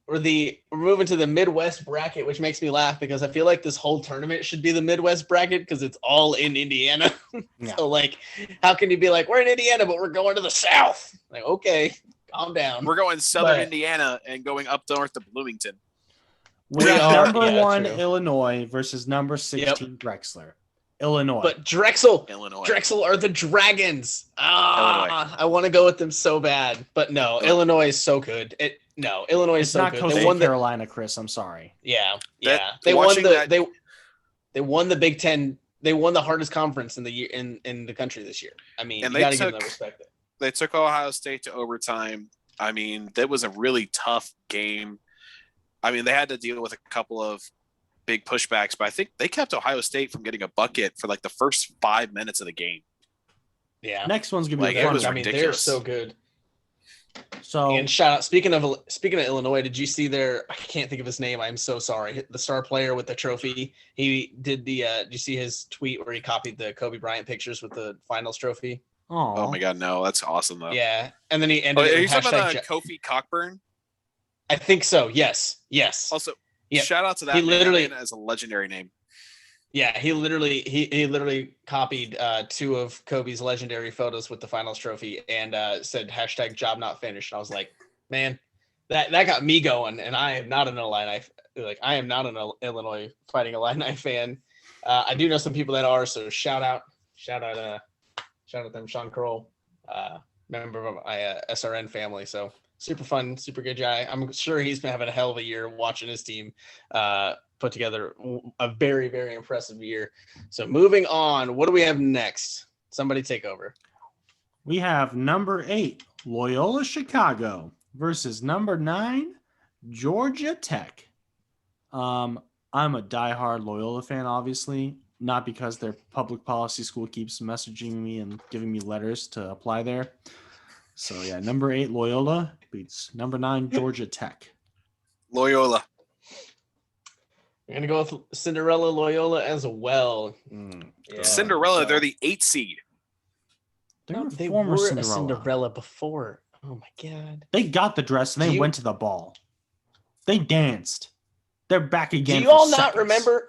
we're moving to the Midwest bracket, which makes me laugh because I feel like this whole tournament should be the Midwest bracket because it's all in Indiana. Yeah. So like, how can you be like, we're in Indiana, but we're going to the South? Like, okay, calm down. We're going southern But- Indiana and going up north to Bloomington. We We got are, number yeah, 1 true. Illinois versus number 16 Drexler. Illinois. But Drexel Illinois. are the Dragons. I want to go with them so bad, but no, Illinois is so good. Illinois is it's so not good. Coastal They won the Carolina, Chris. I'm sorry. They won watching the that- they won the Big Ten. They won the hardest conference in the year in the country this year. I mean, And you they got to give them took- that respect. They took Ohio State to overtime. I mean, that was a really tough game. I mean, they had to deal with a couple of big pushbacks, but I think they kept Ohio State from getting a bucket for like the first 5 minutes of the game. Yeah, Next one's gonna Like, be it fun. was I mean, they're ridiculous. so good. So And shout out. Speaking of Illinois, did you see their? I can't think of his name. I'm so sorry. The star player with the trophy. He did the. Did you see his tweet where he copied the Kobe Bryant pictures with the finals trophy? Oh my God, no, that's awesome though. Yeah, and then he Oh, ended. are it you with talking about hashtag Kofi Cockburn? I think so. Yes. Also, Yeah. shout out to that He man. literally- That man has a legendary name. Yeah, he literally copied 2 of Kobe's legendary photos with the finals trophy and said hashtag job not finished. And I was like, man, that got me going. And I am not an Illinois Fighting Illini fan. I do know some people that are, so shout out them, Sean Kroll, member of my SRN family. So super fun, super good guy. I'm sure he's been having a hell of a year watching his team put together a very, very impressive year. So moving on, what do we have next? Somebody take over. We have number 8, Loyola Chicago versus number 9, Georgia Tech. I'm a diehard Loyola fan, obviously, not because their public policy school keeps messaging me and giving me letters to apply there. So yeah, number 8 Loyola beats number 9 Georgia Tech. Loyola. We're gonna go with Cinderella Loyola as well. Yeah. Cinderella, they're the 8 seed. They were a Cinderella before. Oh my god! They got the dress and they went to the ball. They danced. They're back again. Do you all not remember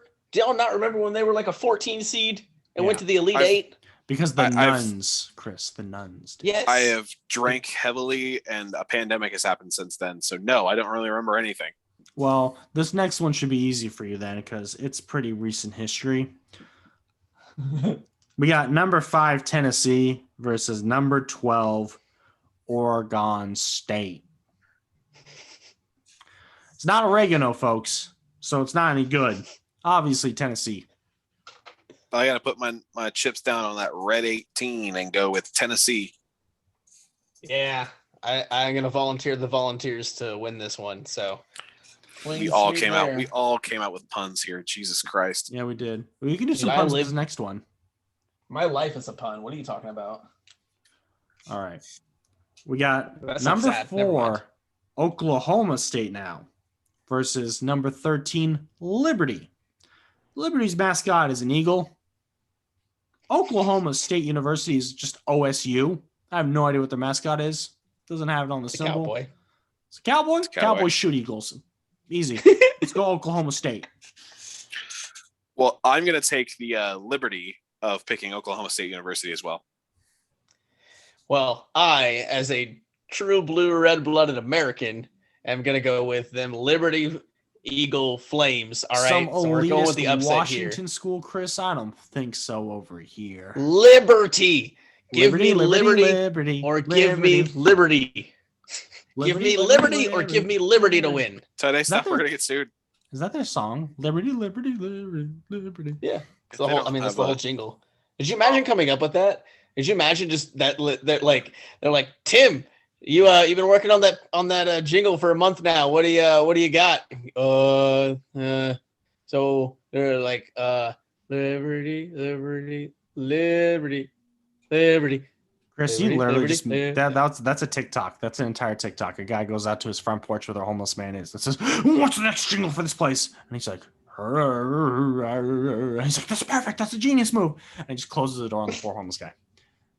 when they were like a 14 seed and went to the Elite 8? Because the nuns, Chris, the nuns. Yes. I have drank heavily and a pandemic has happened since then. So no, I don't really remember anything. Well, this next one should be easy for you then because it's pretty recent history. We got number 5 Tennessee versus number 12 Oregon State. It's not oregano, folks, so it's not any good. Obviously, Tennessee. I got to put my chips down on that red 18 and go with Tennessee. Yeah, I'm going to volunteer the Volunteers to win this one. So we all came out with puns here. Jesus Christ. Yeah, we did. We can do some puns with this next one. My life is a pun. What are you talking about? All right. We got number 4 Oklahoma State now versus number 13 Liberty. Liberty's mascot is an eagle. Oklahoma State University is just OSU. I have no idea what their mascot is. Doesn't have it on the symbol. Cowboy. It's a cowboy? Cowboys shoot eagles. Easy. Let's go Oklahoma State. Well, I'm going to take the liberty of picking Oklahoma State University as well. Well, I, as a true blue, red-blooded American, am going to go with them Liberty Eagle Flames. All right, so we're going with the upset Washington school, Chris? I don't think so over here. Liberty. Give me liberty, or give me liberty. Give me liberty or give me liberty to win. Today, stop. We're going to get sued. Is that their song? Liberty, liberty, liberty, liberty. Yeah. It's the whole, that's the whole jingle. Did you imagine coming up with that? Did you imagine just that they're like, Tim, you've been working on that jingle for a month now. What do you got? So they're like, liberty, liberty, liberty, liberty. Chris, you literally just that's a TikTok. That's an entire TikTok. A guy goes out to his front porch where their homeless man is and says, "What's the next jingle for this place?" And he's like, "That's perfect. That's a genius move." And he just closes the door on the poor homeless guy.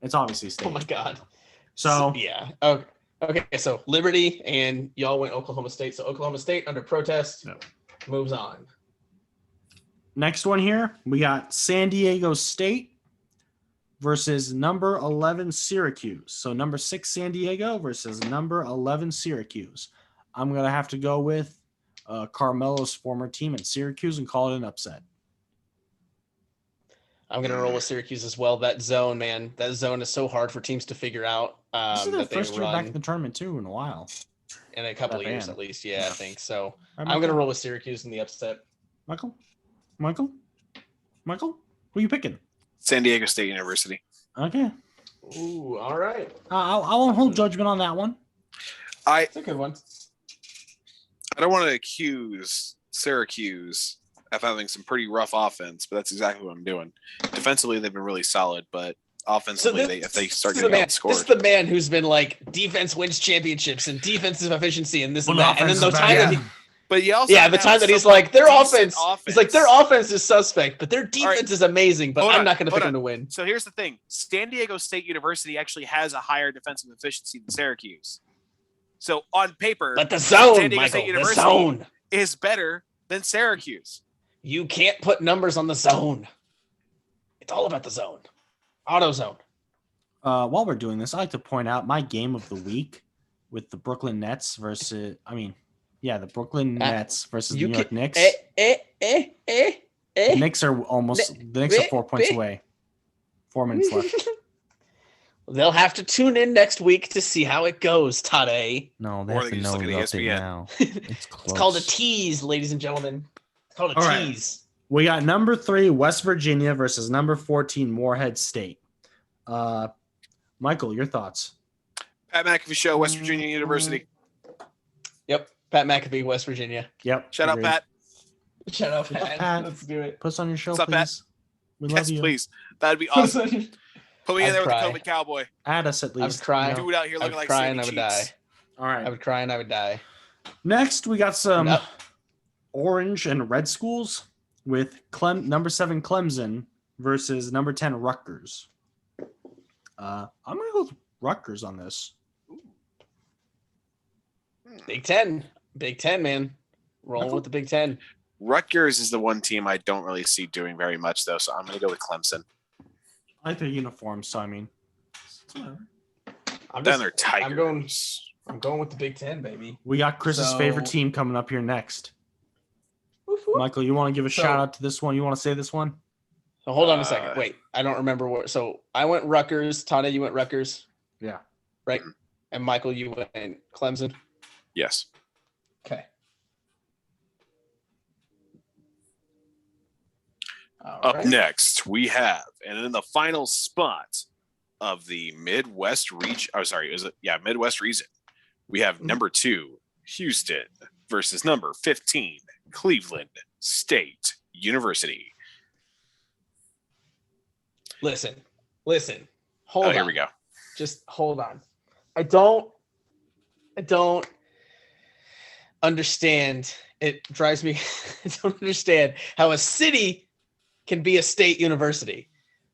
It's obviously staged. Oh my god. So yeah. Okay. So Liberty and y'all went Oklahoma State. So Oklahoma State under protest moves on. Next one here, we got San Diego State versus number 11 Syracuse. So number 6 San Diego versus number 11 Syracuse. I'm going to have to go with Carmelo's former team at Syracuse and call it an upset. I'm going to roll with Syracuse as well. That zone, man, that zone is so hard for teams to figure out. This is their first year back in the tournament, too, in a while. In a couple of years, at least. Yeah, I think so. Right, I'm going to roll with Syracuse in the upset. Michael? Who are you picking? San Diego State University. Okay. Ooh, all right. I won't hold judgment on that one. It's a good one. I don't want to accuse Syracuse of having some pretty rough offense, but that's exactly what I'm doing. Defensively, they've been really solid, but offensively, if they start getting outscored. This is the man who's been like, defense wins championships and defensive efficiency and this and that. And then the time that but you also the time that he's like, their offense. He's like, their offense is suspect, but their defense is amazing, but I'm not going to pick them to win. So here's the thing. San Diego State University actually has a higher defensive efficiency than Syracuse. So on paper, but the zone, San Diego State University is better than Syracuse. You can't put numbers on the zone. It's all about the zone. Auto zone. While we're doing this, I like to point out my game of the week with the Brooklyn Nets versus, the Brooklyn Nets versus the New York Knicks. The Knicks are the Knicks are 4 points away. 4 minutes left. They'll have to tune in next week to see how it goes, Tade. No, they have to know about it now. It's close. It's called a tease, ladies and gentlemen. It's called a tease. Right. We got number 3, West Virginia versus number 14, Morehead State. Michael, your thoughts? Pat McAfee Show, West Virginia University. Yep. Pat McAfee, West Virginia. Yep. Shout out, Pat. Shout out, Pat. Let's do it. Put us on your show, What's up, please. Pat? We love you. Please. That'd be awesome. Put me in there with the COVID cowboy. Add us at least. I would cry. Dude out here looking like cry and Sammy I would Cheeks. die. All right. I would cry and I would die. Next, we got some orange and red schools with number 7 Clemson versus number 10 Rutgers. I'm going to go with Rutgers on this. Big Ten, man. Rolling with the Big Ten. Rutgers is the one team I don't really see doing very much, though, so I'm going to go with Clemson. I like their uniforms, so it's Then they're Tigers. I'm going with the Big Ten, baby. We got Chris's favorite team coming up here next. Michael, you want to give a shout out to this one? You want to say this one? So hold on a second. Wait, I don't remember what. So I went Rutgers. Tana, you went Rutgers. Yeah. Right. And Michael, you went Clemson. Yes. Okay. Up next, we have, and in the final spot of the Midwest region, Midwest region, we have number 2, Houston versus number 15, Cleveland State University. Listen. Hold on. Here we go. Just hold on. I don't understand. It drives me. I don't understand how a city can be a state university.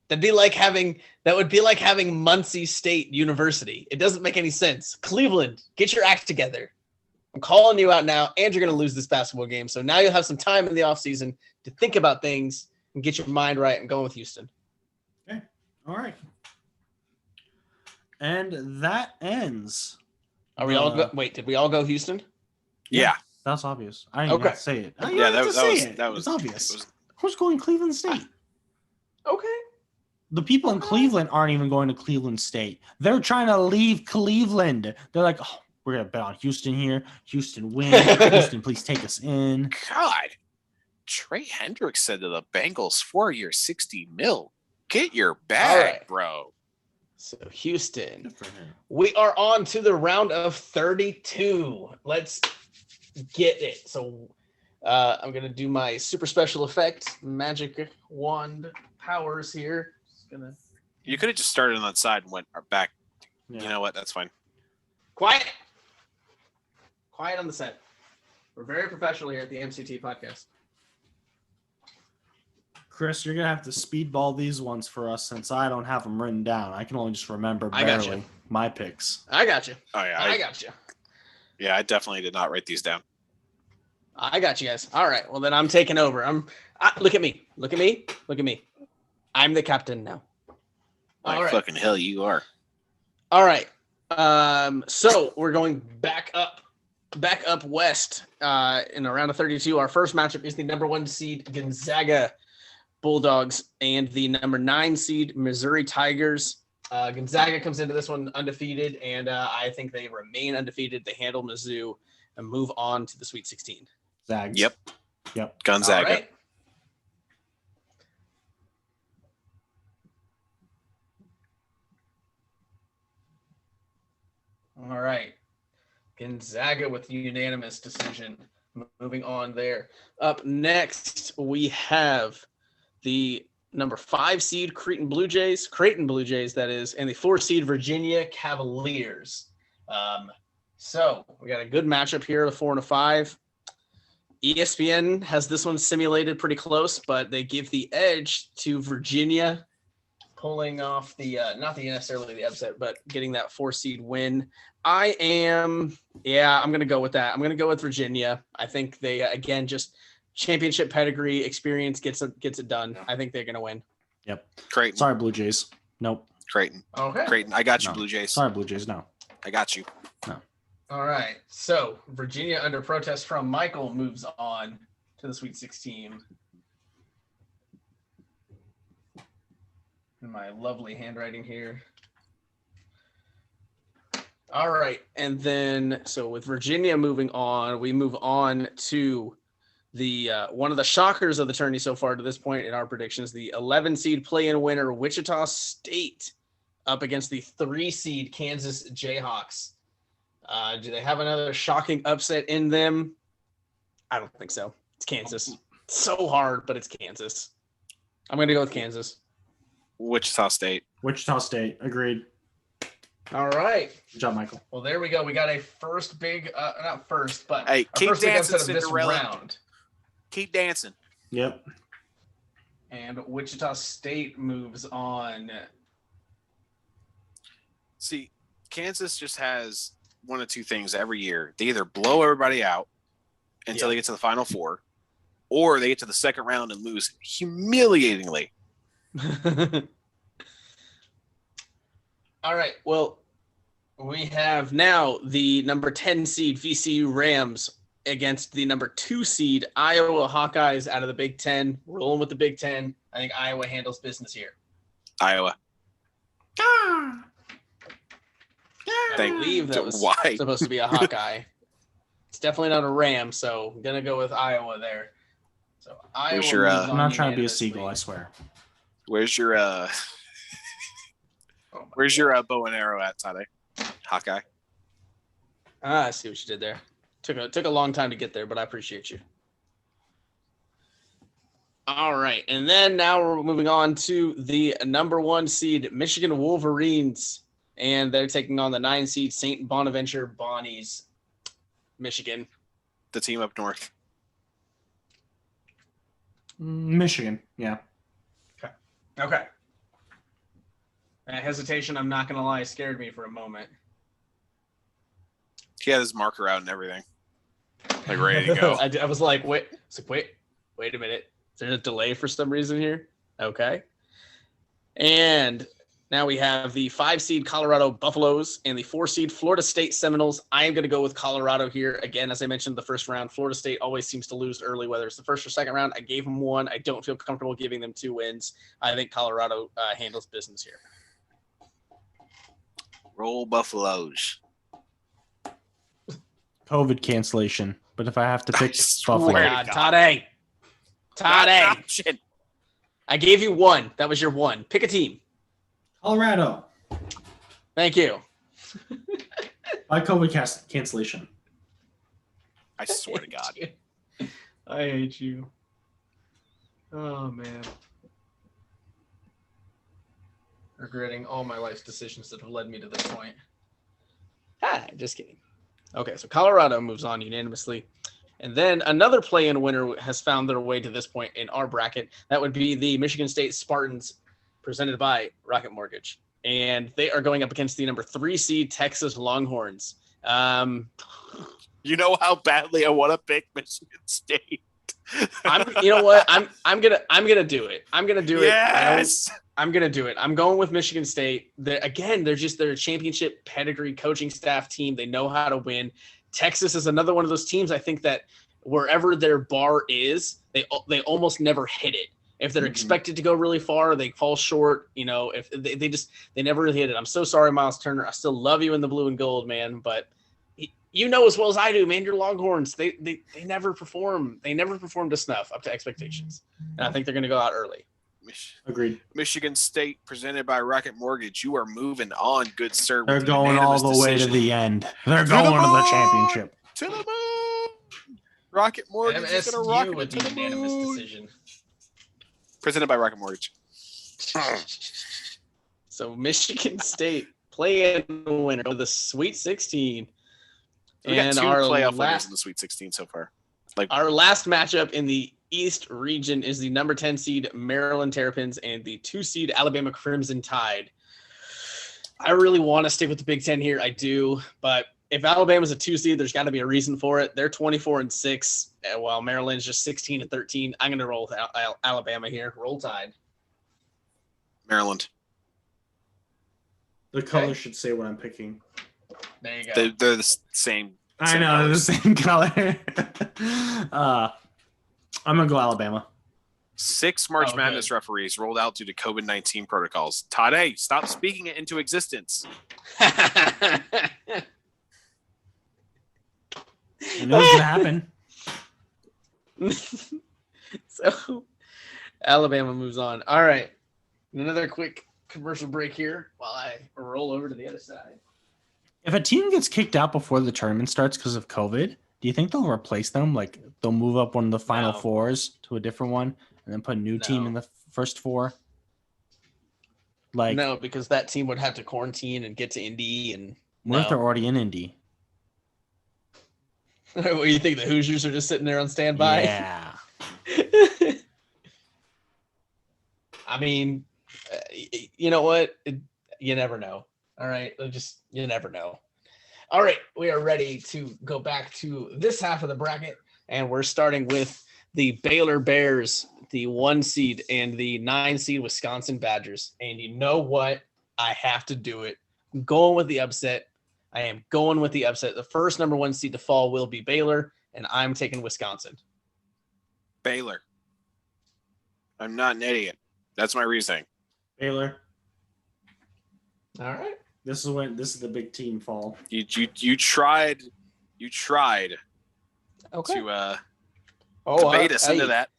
That would be like having Muncie State University. It doesn't make any sense. Cleveland, get your act together. I'm calling you out now, and you're going to lose this basketball game. So now you'll have some time in the offseason to think about things and get your mind right and go with Houston. Okay. All right. And that ends. Are we all go? Wait, did we all go Houston? Yeah. That's obvious. I didn't have to say it. That was obvious. Who's going Cleveland State? Okay. The people in Cleveland aren't even going to Cleveland State. They're trying to leave Cleveland. They're like, oh, we're going to bet on Houston here. Houston win. Houston, please take us in. God. Trey Hendricks said to the Bengals, 4-year, $60 million. Get your bag, bro. So Houston, we are on to the round of 32. Let's get it. So I'm going to do my super special effect, magic wand powers here. You could have just started on that side and went back. Yeah. You know what? That's fine. Quiet on the set. We're very professional here at the MCT podcast. Chris, you're going to have to speedball these ones for us since I don't have them written down. I can only just remember barely my picks. I got you. Oh, yeah. I got you. Yeah, I definitely did not write these down. I got you guys. All right. Well, then I'm taking over. Look at me. Look at me. I'm the captain now. All right. Fucking hell you are. All right. So we're going back up west in a round of 32. Our first matchup is the number 1 seed Gonzaga Bulldogs and the number 9 seed Missouri Tigers. Gonzaga comes into this one undefeated, and I think they remain undefeated. They handle Mizzou and move on to the Sweet 16. Zags. Yep. Gonzaga. All right. All right. Gonzaga with unanimous decision. Moving on there. Up next, we have the number 5 seed Creighton Blue Jays, that is, and the 4 seed Virginia Cavaliers. So we got a good matchup here, the 4 and a 5. ESPN has this one simulated pretty close, but they give the edge to Virginia, pulling off the not necessarily the upset, but getting that 4 seed win. I'm going to go with that. I'm going to go with Virginia. I think they again just championship pedigree, experience gets it done. I think they're going to win. Yep. Creighton. Sorry, Blue Jays. Nope. Creighton. Okay. Creighton. I got you, No. Blue Jays. Sorry, Blue Jays. No. I got you. All right. So Virginia, under protest from Michael, moves on to the Sweet 16. In my lovely handwriting here. All right. And then, so with Virginia moving on, we move on to the one of the shockers of the tourney so far to this point in our predictions, the 11 seed play-in winner, Wichita State, up against the 3 seed Kansas Jayhawks. Do they have another shocking upset in them? I don't think so. It's Kansas. It's so hard, but it's Kansas. I'm going to go with Kansas. Wichita State. Wichita State. Agreed. All right. Good job, Michael. Well, there we go. We got a first big, not first, but Hey, our keep first big dancing, upset of this Cinderella. round. Keep dancing. Yep. And Wichita State moves on. See, Kansas just has one of two things every year. They either blow everybody out until they get to the Final Four, or they get to the second round and lose humiliatingly. All right. Well, we have now the number 10 seed VCU Rams against the number 2 seed Iowa Hawkeyes out of the Big Ten. Rolling with the Big Ten. I think Iowa handles business here. Iowa. I believe that was Why? supposed to be a Hawkeye. It's definitely not a Ram, so I'm gonna go with Iowa there. So Iowa. Where's your, moves I'm on not trying to be a unanimously. seagull, I swear. Where's your Oh my where's God. your bow and arrow at, Tade? Hawkeye. I see what you did there. Took a long time to get there, but I appreciate you. All right, and then now we're moving on to the number 1 seed Michigan Wolverines, and they're taking on the 9 seed St. Bonaventure Bonnies. Michigan. The team up north. Michigan. Yeah. Okay. That hesitation, I'm not gonna lie, scared me for a moment. He had his marker out and everything. Like ready to go. I was like, wait a minute. Is there a delay for some reason here? Okay. And now we have the 5 seed Colorado Buffaloes and the 4 seed Florida State Seminoles. I am going to go with Colorado here. Again, as I mentioned, the first round, Florida State always seems to lose early, whether it's the first or second round. I gave them 1. I don't feel comfortable giving them 2 wins. I think Colorado handles business here. Roll Buffaloes. COVID cancellation. But if I have to pick I swear Buffalo, to God, God. Tade. Not an Tade. option. I gave you 1. That was your 1. Pick a team. Colorado. Thank you. By COVID cancellation. I swear to God. I hate you. Oh, man. Regretting all my life's decisions that have led me to this point. Just kidding. Okay, so Colorado moves on unanimously. And then another play-in winner has found their way to this point in our bracket. That would be the Michigan State Spartans, presented by Rocket Mortgage. And they are going up against the number 3 seed Texas Longhorns. You know how badly I want to pick Michigan State. You know what? I'm gonna do it. I'm gonna do it. Yes. I'm gonna do it. I'm going with Michigan State. They're a championship pedigree coaching staff team. They know how to win. Texas is another one of those teams. I think that wherever their bar is, they almost never hit it. If they're expected to go really far, they fall short. You know, if they never really hit it. I'm so sorry, Miles Turner. I still love you in the blue and gold, man. But you know as well as I do, man. Your Longhorns, they never perform. They never perform to snuff up to expectations. And I think they're going to go out early. Agreed. Michigan State, presented by Rocket Mortgage. You are moving on, good sir. They're with a going all unanimous the way to decision. the end. They're the going to the moon! championship. To the moon. Rocket Mortgage is going to rocket MSU it with to the the unanimous moon. decision. Presented by Rocket Mortgage. So Michigan State play-in winner of the Sweet 16. We got And 2 our playoff winners last, in the Sweet 16 so far. our last matchup in the East region is the number 10 seed Maryland Terrapins and the 2 seed Alabama Crimson Tide. I really want to stick with the Big Ten here. I do, but if Alabama's a 2 seed, there's got to be a reason for it. They're 24-6, while Maryland's just 16-13. I'm going to roll with Alabama here. Roll Tide. Maryland. The color should say what I'm picking. There you go. They're the same. I know, colors. the same color. I'm going to go Alabama. 6 March Madness referees rolled out due to COVID-19 protocols. Tade, stop speaking it into existence. I know it's gonna happen. So Alabama moves on. All right. Another quick commercial break here while I roll over to the other side. If a team gets kicked out before the tournament starts because of COVID, do you think they'll replace them? Like they'll move up one of the final fours to a different one and then put a new team in the first 4? Like no, because that team would have to quarantine and get to Indy. And what if they're already in Indy? What do you think? The Hoosiers are just sitting there on standby? Yeah. I mean, you know what? You never know. All right. You never know. All right. We are ready to go back to this half of the bracket. And we're starting with the Baylor Bears, the 1 seed, and the 9 seed Wisconsin Badgers. And you know what? I have to do it. I'm going with the upset. I am going with the upset. The first number 1 seed to fall will be Baylor, and I'm taking Wisconsin. Baylor. I'm not an idiot. That's my reasoning. Baylor. All right. This is the big team fall. You tried Okay. to debate us into that.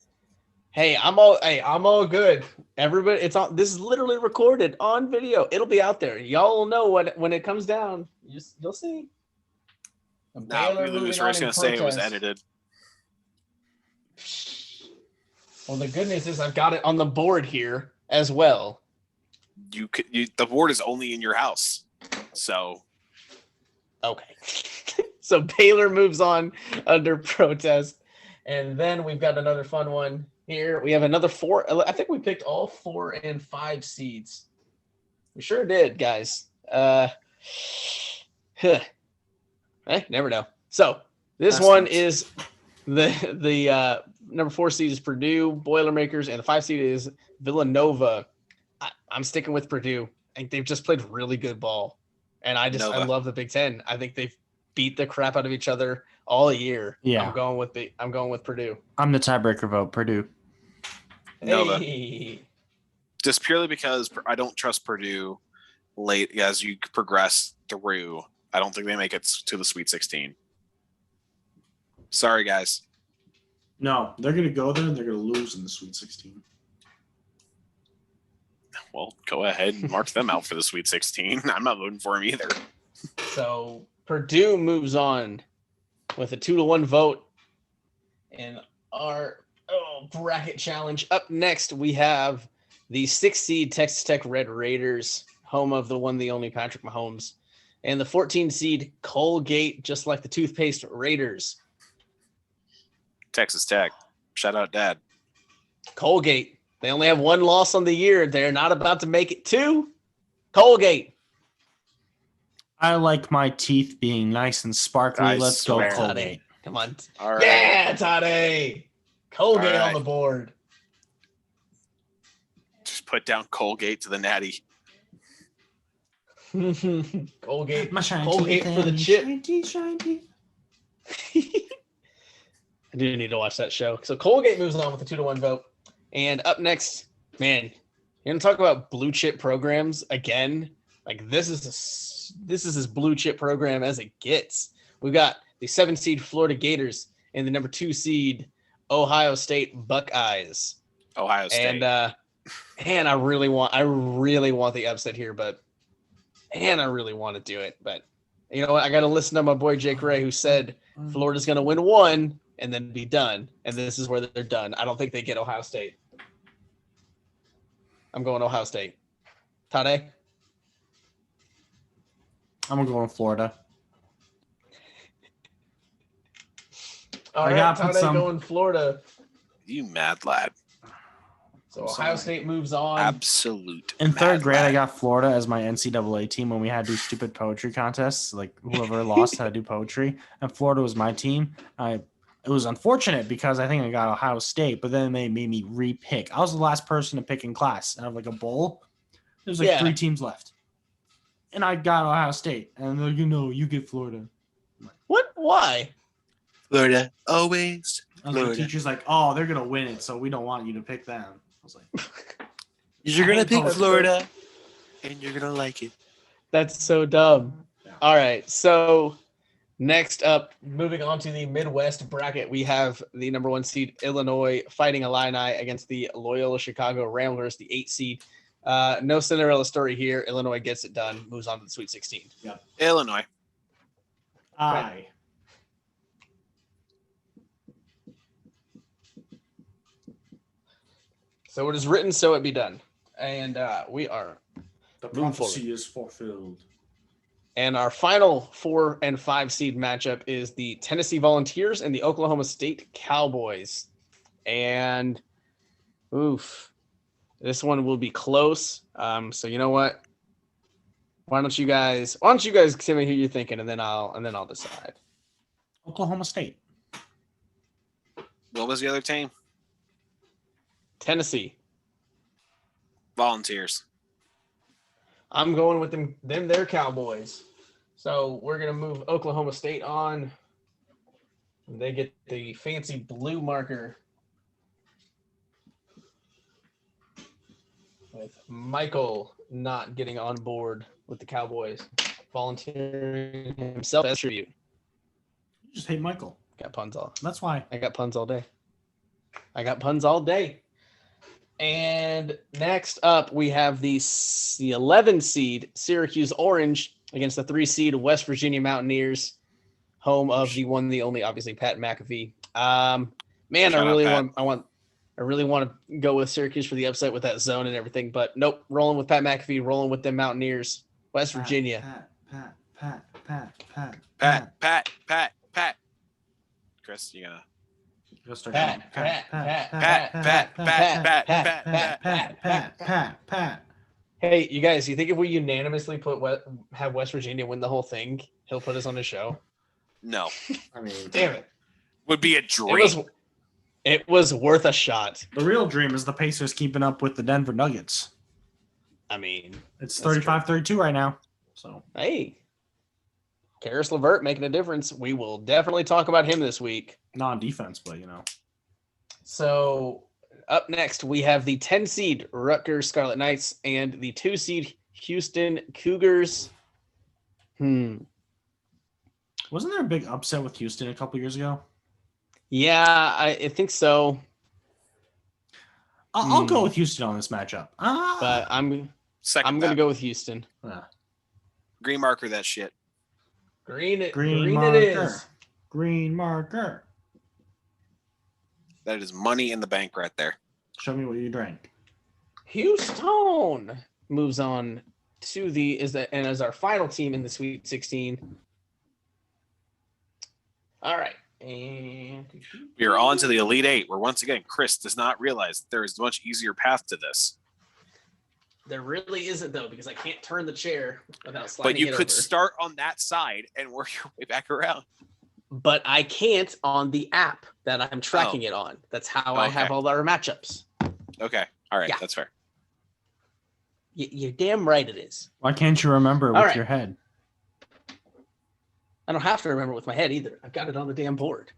Hey, I'm all good. Everybody, it's on. This is literally recorded on video. It'll be out there. Y'all will know when it comes down. You'll see. We're just gonna say it was edited. Well, the good news is I've got it on the board here as well. The board is only in your house, so okay. So Baylor moves on under protest, and then we've got another fun one here. We have another 4. I think we picked all 4 and 5 seeds. We sure did, guys. Never know. So this one is the number 4 seed is Purdue Boilermakers, and the 5 seed is Villanova. I'm sticking with Purdue. I think they've just played really good ball, and I love the Big Ten. I think they've beat the crap out of each other all year. Yeah, I'm going with Purdue. I'm the tiebreaker vote. Purdue. Nova. Hey. Just purely because I don't trust Purdue late as you progress through. I don't think they make it to the Sweet 16. Sorry, guys. No, they're going to go there and they're going to lose in the Sweet 16. Well, go ahead and mark them out for the Sweet 16. I'm not voting for them either. So Purdue moves on with a 2-1 vote in our bracket challenge. Up next, we have the 6 seed Texas Tech Red Raiders, home of the one, the only Patrick Mahomes, and the 14 seed Colgate, just like the toothpaste Raiders. Texas Tech. Shout out, Dad. Colgate. They only have 1 loss on the year. They're not about to make it 2. Colgate. I like my teeth being nice and sparkly. Let's go Colgate. Come on. All right. Yeah, Tade. Colgate on the board. Just put down Colgate to the natty. Colgate. My shiny Colgate teeth for the and chip. Shiny. I do need to watch that show. So Colgate moves on with a 2-1 vote. And up next, man, you're going to talk about blue chip programs again. Like this is as blue chip program as it gets. We've got the 7 seed Florida Gators and the number 2 seed Ohio State Buckeyes. Ohio State. And I really want the upset here, but I really want to do it. But you know what? I got to listen to my boy Jake Ray, who said Florida's going to win 1 and then be done. And this is where they're done. I don't think they get Ohio State. I'm going Ohio State. Tade? I'm going Florida. All right, Tade going Florida. You mad lad. So Ohio State moves on. Absolute. In third grade, I lad. got Florida as my NCAA team when we had to do stupid poetry contests. Like whoever lost had to do poetry, and Florida was my team. It was unfortunate because I think I got Ohio State, but then they made me re-pick. I was the last person to pick in class out of like a bowl. There's like 3 teams left, and I got Ohio State, and they're like, you get Florida. What? Why? Florida always. The teacher's like, oh, they're gonna win it, so we don't want you to pick them. I was like, You're gonna pick Florida, and you're gonna like it. That's so dumb. Yeah. All right, so next up, moving on to the Midwest bracket, we have the number 1 seed Illinois fighting Illini against the Loyola Chicago Ramblers, the 8 seed. No Cinderella story here. Illinois gets it done, moves on to the Sweet 16. Yeah. Illinois. Aye. So it is written, so it be done. And we are The moving prophecy forward. is fulfilled. And our final 4 and 5 seed matchup is the Tennessee Volunteers and the Oklahoma State Cowboys. And this one will be close. So you know what? Why don't you guys tell me who you're thinking, and then I'll decide. Oklahoma State. What was the other team? Tennessee. Volunteers. I'm going with them. They're Cowboys. So we're gonna move Oklahoma State on. They get the fancy blue marker with Michael not getting on board with the Cowboys, volunteering himself as tribute. You just hate Michael. Got puns all. That's why. I got puns all day. And next up, we have the 11 seed Syracuse Orange against the 3 seed West Virginia Mountaineers, home of the one, the only, obviously Pat McAfee. Man, I really want to go with Syracuse for the upset with that zone and everything, but nope. Rolling with Pat McAfee, rolling with the Mountaineers, West Virginia. Pat. Chris, you gonna? Go start Pat. Hey, you guys, you think if we unanimously have West Virginia win the whole thing, he'll put us on his show? No. I mean, Damn it. Would be a dream. It was worth a shot. the real dream is the Pacers keeping up with the Denver Nuggets. I mean, It's That's 35-32 right now. So hey, Karis LeVert making a difference. We will definitely talk about him this week. not on defense, but So up next, we have the 10 seed Rutgers Scarlet Knights and the 2 seed Houston Cougars. Wasn't there a big upset with Houston a couple years ago? Yeah, I think so. I'll go with Houston on this matchup. But I'm Second. going to go with Houston. Green marker that shit. Green marker. it is. Green marker. That is money in the bank right there. Show me what you drank. Houston moves on to as our final team in the Sweet 16. All right. And We are on to the Elite Eight, where once again, Chris does not realize there is a much easier path to this. there really isn't, though, because I can't turn the chair without sliding But you it could over. start on that side and work your way back around. But I can't on the app that I'm tracking it on. That's how I have Okay. all our matchups. Okay. All right. Yeah. That's fair. You're damn right it is. Why can't you remember All with right. your head? I don't have to remember with my head either. I've got it on the damn board.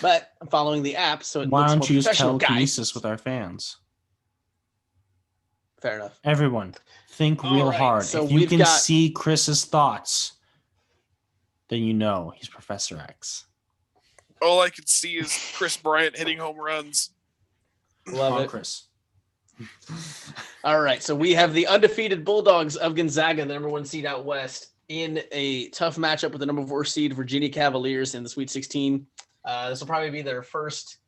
But I'm following the app, so it Why looks don't more you use professional, telekinesis guys. with our fans? Fair enough. Everyone, think All real right, hard. so if you we've can got- see Chris's thoughts, then you know he's Professor X. All I can see is Chris Bryant hitting home runs. Love Come on, it. Chris. All right, so we have the undefeated Bulldogs of Gonzaga, the number 1 seed out west, in a tough matchup with the number 4 seed Virginia Cavaliers in the Sweet 16. This will probably be their first.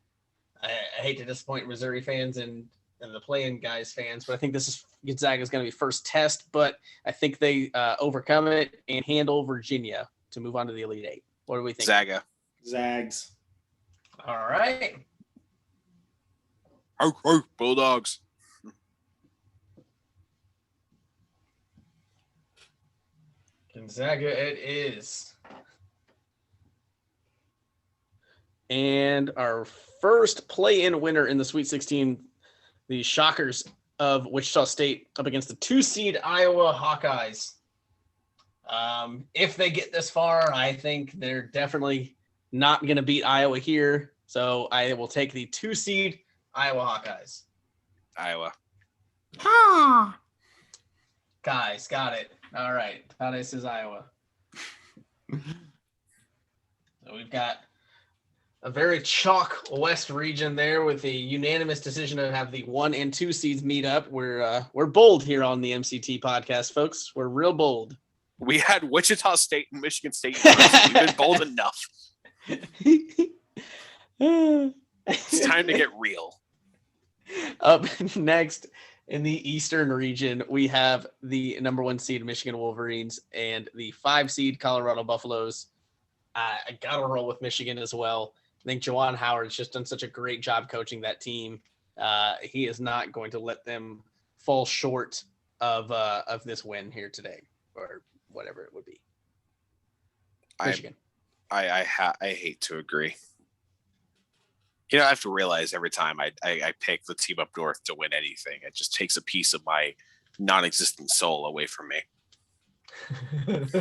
I hate to disappoint Missouri fans and the play-in guys fans, but I think this is Gonzaga's going to be first test. But I think they overcome it and handle Virginia to move on to the Elite Eight. What do we think? Zaga. Zags. All right. Bulldogs. Gonzaga it is. And our first play-in winner in the Sweet 16, the Shockers of Wichita State up against the 2-seed Iowa Hawkeyes. If they get this far, I think they're definitely not going to beat Iowa here. So I will take the 2-seed Iowa Hawkeyes. Iowa. Guys, got it. All right. Tade says Iowa. So we've got a very chalk West region there with a unanimous decision to have the 1 and 2 seeds meet up. We're bold here on the MCT podcast, folks. We're real bold. We had Wichita State and Michigan State first. We've been bold enough. It's time to get real. Up next in the Eastern region, we have the number 1 seed Michigan Wolverines and the 5 seed Colorado Buffaloes. I got to roll with Michigan as well. I think Juwan Howard's just done such a great job coaching that team. He is not going to let them fall short of this win here today, or whatever it would be. Michigan. I hate to agree. You know, I have to realize every time I pick the team up north to win anything, it just takes a piece of my non-existent soul away from me.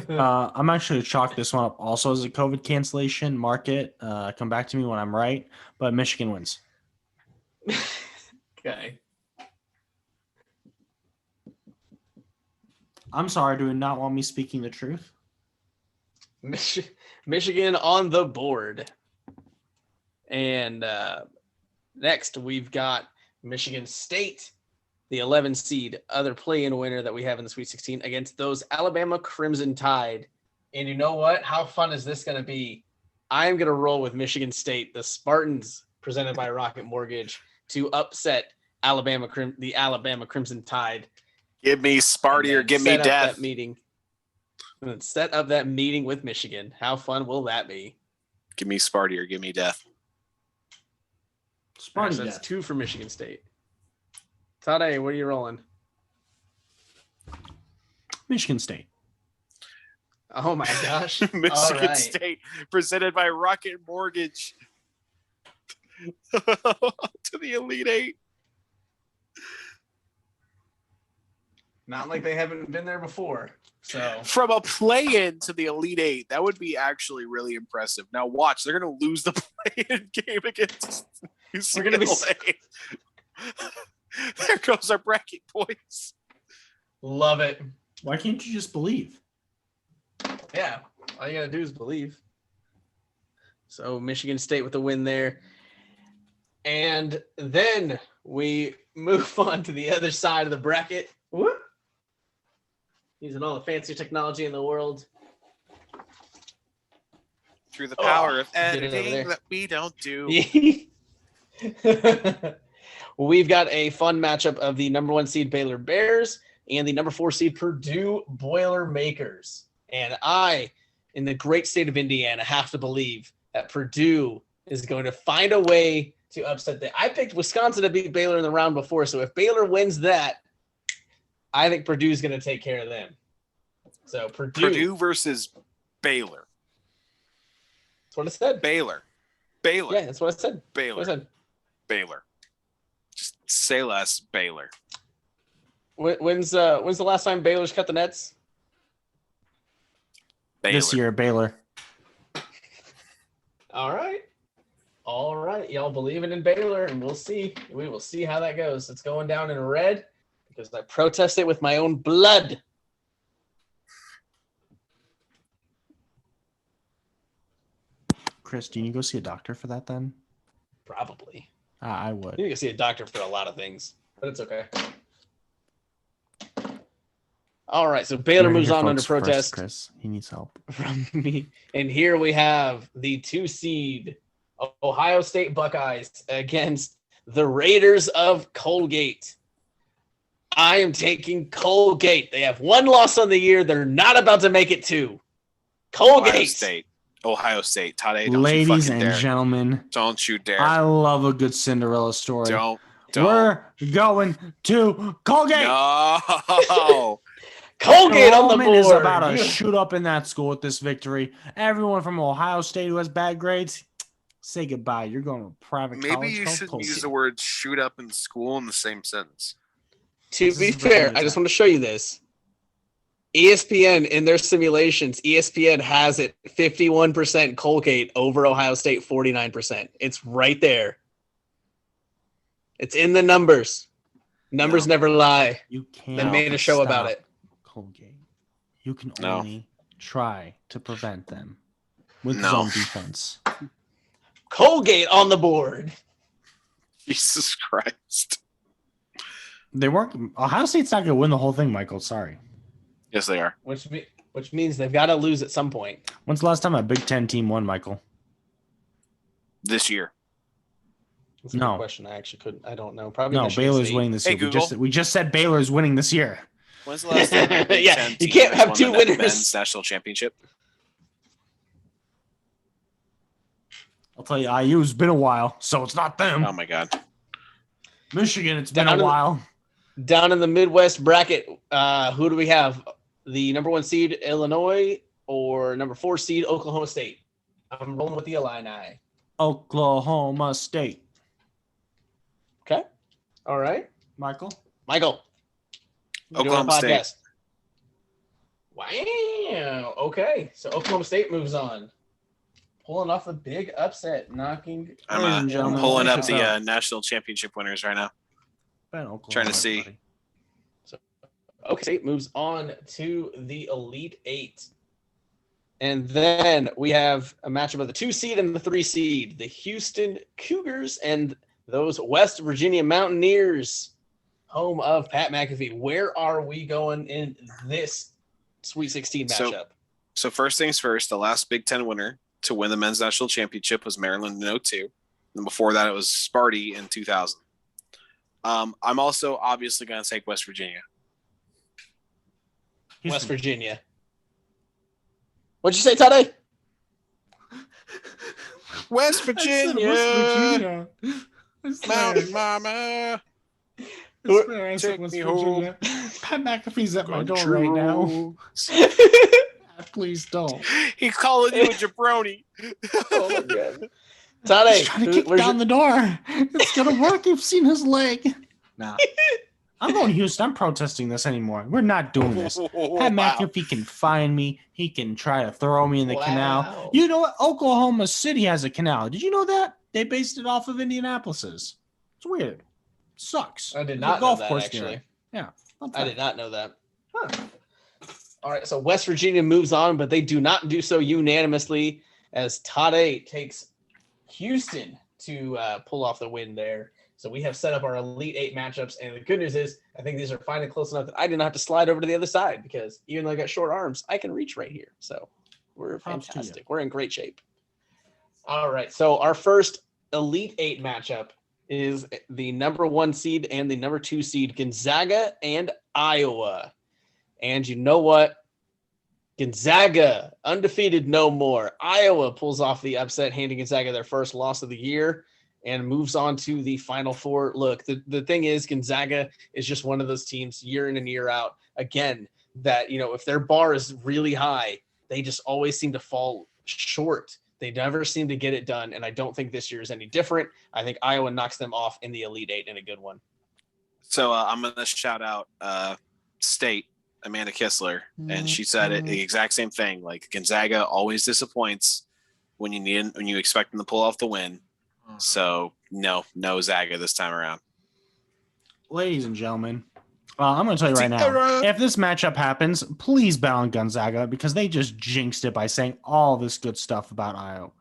I'm actually going to chalk this one up also as a COVID cancellation. Mark it. Come back to me when I'm right. But Michigan wins. Okay. I'm sorry. Do you not want me speaking the truth? Michigan on the board. And next, we've got Michigan State, the 11 seed, other play-in winner that we have in the Sweet 16 against those Alabama Crimson Tide. And you know what? How fun is this going to be? I'm going to roll with Michigan State, the Spartans, presented by Rocket Mortgage, to upset the Alabama Crimson Tide. Give me Sparty or give me death. Set up that meeting with Michigan. How fun will that be? Give me Sparty or give me death. Sparty, so that's 2 for Michigan State. Tade, what are you rolling? Michigan State. Oh my gosh. Michigan State, presented by Rocket Mortgage. To the Elite Eight. Not like they haven't been there before. So from a play-in to the Elite Eight, that would be actually really impressive. Now watch, they're going to lose the play-in game against UCLA. There goes our bracket points. Love it. Why can't you just believe? Yeah, all you got to do is believe. So Michigan State with the win there. And then we move on to the other side of the bracket. Whoop. Using all the fancy technology in the world. Through the power of editing that we don't do. We've got a fun matchup of the number 1 seed Baylor Bears and the number 4 seed Purdue Boilermakers. And I, in the great state of Indiana, have to believe that Purdue is going to find a way to upset that. I picked Wisconsin to beat Baylor in the round before, so if Baylor wins that, I think Purdue's going to take care of them. So Purdue versus Baylor. That's what it said. Baylor. Yeah, that's what I said. Baylor. Just say less. Baylor. When's the last time Baylor's cut the nets? Baylor. This year, Baylor. All right. Y'all believing in Baylor, and we'll see. We will see how that goes. It's going down in red because I protest it with my own blood. Chris, do you need to go see a doctor for that then? Probably. I would. You need to see a doctor for a lot of things, but it's okay. All right, so Baylor moves on under protest. Chris, he needs help from me. And here we have the 2 seed Ohio State Buckeyes against the Raiders of Colgate. I am taking Colgate. They have 1 loss on the year. They're not about to make it 2. Colgate. Ohio State. Tade, don't Ladies you and dare. Gentlemen. Don't you dare. I love a good Cinderella story. Don't We're going to Colgate. No. Colgate on the board. Is about to shoot up in that school with this victory. Everyone from Ohio State who has bad grades, say goodbye. You're going to a private college. Maybe you should use the word shoot up in school in the same sentence. To be fair, I just want to show you this. ESPN, in their simulations, ESPN has it 51% Colgate over Ohio State 49%. It's right there. It's in the numbers. Numbers never lie. You can't. They made a show about it. Colgate. You can only try to prevent them with zone defense. Colgate on the board. Jesus Christ. They weren't. Ohio State's not going to win the whole thing, Michael. Sorry. Yes, they are. Which means they've got to lose at some point. When's the last time a Big Ten team won, Michael? This year. That's a good question. I don't know. Probably no. Baylor's winning this year. Google. We just said Baylor's winning this year. When's the last time a Big Ten you can't have two winners. Men's national championship. I'll tell you, IU's been a while, so it's not them. Oh my God. Michigan, it's been a while. Down in the Midwest bracket, who do we have? The number 1 seed Illinois or number 4 seed Oklahoma State? I'm rolling with the Illini. Oklahoma State. Okay. All right. Michael. Oklahoma State. Wow. Okay. So Oklahoma State moves on. Pulling off a big upset, knocking. I'm pulling up the national championship winners right now. Trying to see. So Oklahoma State moves on to the Elite Eight. And then we have a matchup of the 2 seed and the 3 seed, the Houston Cougars and those West Virginia Mountaineers, home of Pat McAfee. Where are we going in this Sweet 16 matchup? So first things first, the last Big Ten winner to win the men's national championship was Maryland in 2002. And before that, it was Sparty in 2000. I'm also obviously going to take West Virginia. West Virginia. What'd you say, Tade? West Virginia. Mountain Mama. Take me home. Pat McAfee's at my door right now. Please don't. He's calling you a jabroni. Oh my God. Tade, he's trying to kick down the door. It's gonna work. You've seen his leg. Nah. I'm going to Houston. I'm protesting this anymore. We're not doing this. Pat McAfee can find me. He can try to throw me in the canal. You know what? Oklahoma City has a canal. Did you know that? They based it off of Indianapolis's. It's weird. Sucks. I did not know that, actually. Yeah. I did not know that. Huh. All right, so West Virginia moves on, but they do not do so unanimously as Tade takes Houston to pull off the win there. So we have set up our Elite Eight matchups, and the good news is I think these are finally close enough that I didn't have to slide over to the other side because even though I got short arms, I can reach right here. So we're fantastic. We're in great shape. All right, so our first Elite Eight matchup is the number 1 seed and the number 2 seed, Gonzaga and Iowa. And you know what? Gonzaga, undefeated no more. Iowa pulls off the upset, handing Gonzaga their first loss of the year and moves on to the Final Four. Look, the thing is, Gonzaga is just one of those teams year in and year out, again, that, you know, if their bar is really high, they just always seem to fall short. They never seem to get it done, and I don't think this year is any different. I think Iowa knocks them off in the Elite Eight in a good one. So I'm going to shout out State, Amanda Kistler, and she said the exact same thing. Like, Gonzaga always disappoints when you expect them to pull off the win. So no Zaga this time around. Ladies and gentlemen, I'm going to tell you right now, if this matchup happens, please bet on Gonzaga because they just jinxed it by saying all this good stuff about Iowa.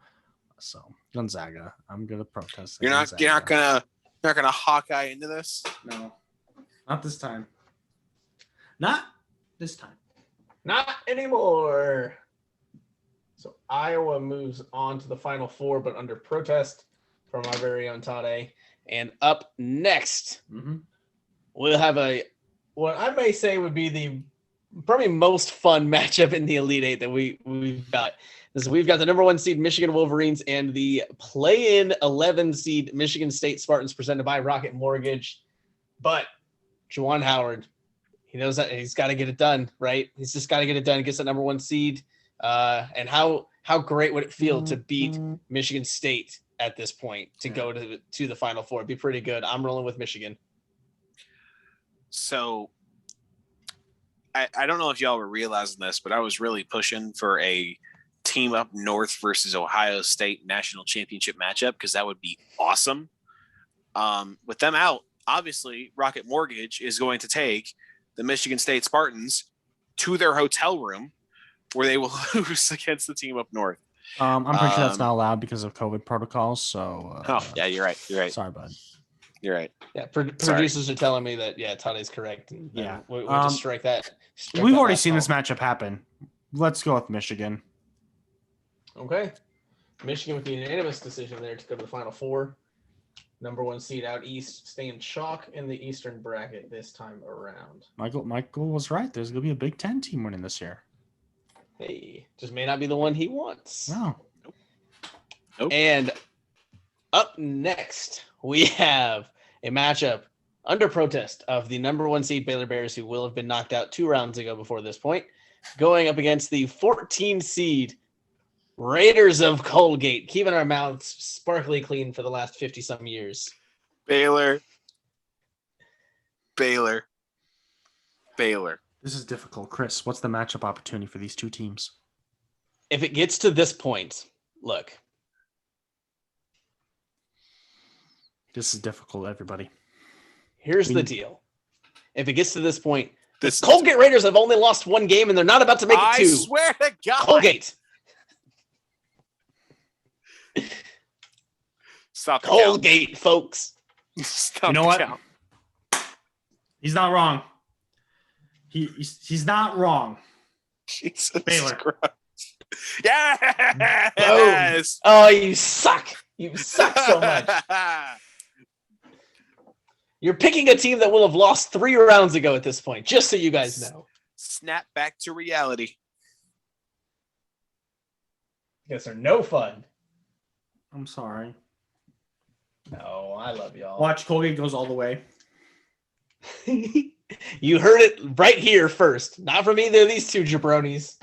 So Gonzaga, I'm going to protest. You're not gonna Hawkeye into this? No, not this time. Not this time. Not anymore. So Iowa moves on to the Final Four, but under protest from our very own Tade. And up next, we'll have what I may say would be the probably most fun matchup in the Elite Eight that we've got. We've got the number 1 seed Michigan Wolverines and the play-in 11 seed Michigan State Spartans presented by Rocket Mortgage. But Juwan Howard, he knows that he's got to get it done, right? He's just got to get it done. Gets that number 1 seed. And how great would it feel to beat Michigan State at this point to go to the Final Four? It'd be pretty good. I'm rolling with Michigan. So I don't know if y'all were realizing this, but I was really pushing for a team up north versus Ohio State national championship matchup because that would be awesome. With them out, obviously, Rocket Mortgage is going to take the Michigan State Spartans to their hotel room where they will lose against the team up north. I'm pretty sure that's not allowed because of COVID protocols. So, yeah, you're right. You're right. Sorry, bud. You're right. Yeah, producers are telling me that Tade's correct. Yeah, we just strike that. We've already seen this matchup happen. Let's go with Michigan. Okay, Michigan with the unanimous decision there to go to the Final Four. Number 1 seed out east, staying chalk in the Eastern bracket this time around. Michael was right. There's gonna be a Big Ten team winning this year. Hey, just may not be the one he wants. No. Nope. And up next, we have a matchup under protest of the number 1 seed Baylor Bears, who will have been knocked out 2 rounds ago before this point, going up against the 14 seed Raiders of Colgate, keeping our mouths sparkly clean for the last 50-some years. Baylor. This is difficult. Chris, what's the matchup opportunity for these two teams? If it gets to this point, look. This is difficult, everybody. Here's the deal. If it gets to this point, the This Colgate Raiders have only lost 1 game, and they're not about to make it 2. I swear to God. Colgate. Stop the count. Colgate, folks. Stop You know the what? count. He's not wrong. He's not wrong. Jesus Baylor. Christ. Yes. Oh, you suck. You suck so much. You're picking a team that will have lost 3 rounds ago at this point, just so you guys know. Snap back to reality. You guys are no fun. I'm sorry. No, I love y'all. Watch, Colgate goes all the way. You heard it right here first. Not from either of these 2 jabronis,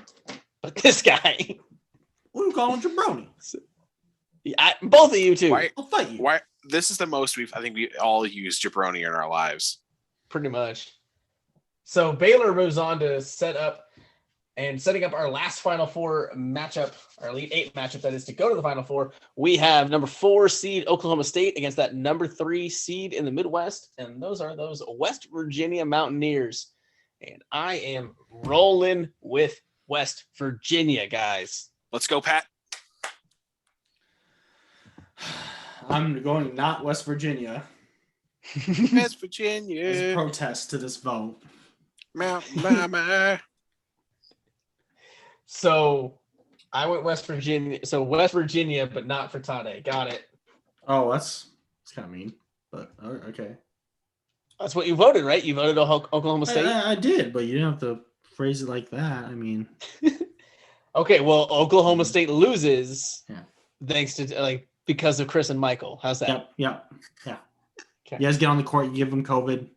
but this guy. What do you call him, jabroni? Both of you, too. I'll fight you. Why? This is the most I think we all use jabroni in our lives. Pretty much. So Baylor moves on to setting up our last Final Four matchup, our Elite Eight matchup, that is to go to the Final Four. We have number 4 seed Oklahoma State against that number 3 seed in the Midwest, and those are those West Virginia Mountaineers. And I am rolling with West Virginia, guys. Let's go, Pat. I'm going not West Virginia West Virginia. as a protest to this vote. Mountain Mama. So I went West Virginia. So West Virginia, but not for Tade. Got it. Oh, that's kind of mean, but okay. That's what you voted, right? You voted Oklahoma State? I did, but you didn't have to phrase it like that. I mean, Okay, well, Oklahoma State loses Yeah. thanks to because of Chris and Michael. How's that? yeah. Okay. You guys get on the court, you give them COVID,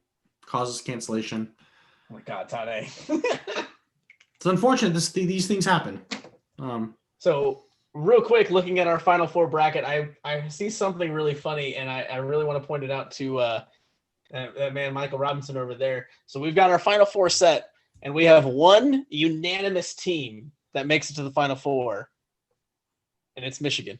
causes cancellation. Oh my God, Tade. It's unfortunate these things happen. So real quick, looking at our Final Four bracket, I see something really funny, and I really want to point it out to that man Michael Robinson over there. So we've got our Final Four set, and we have one unanimous team that makes it to the Final Four, and it's Michigan.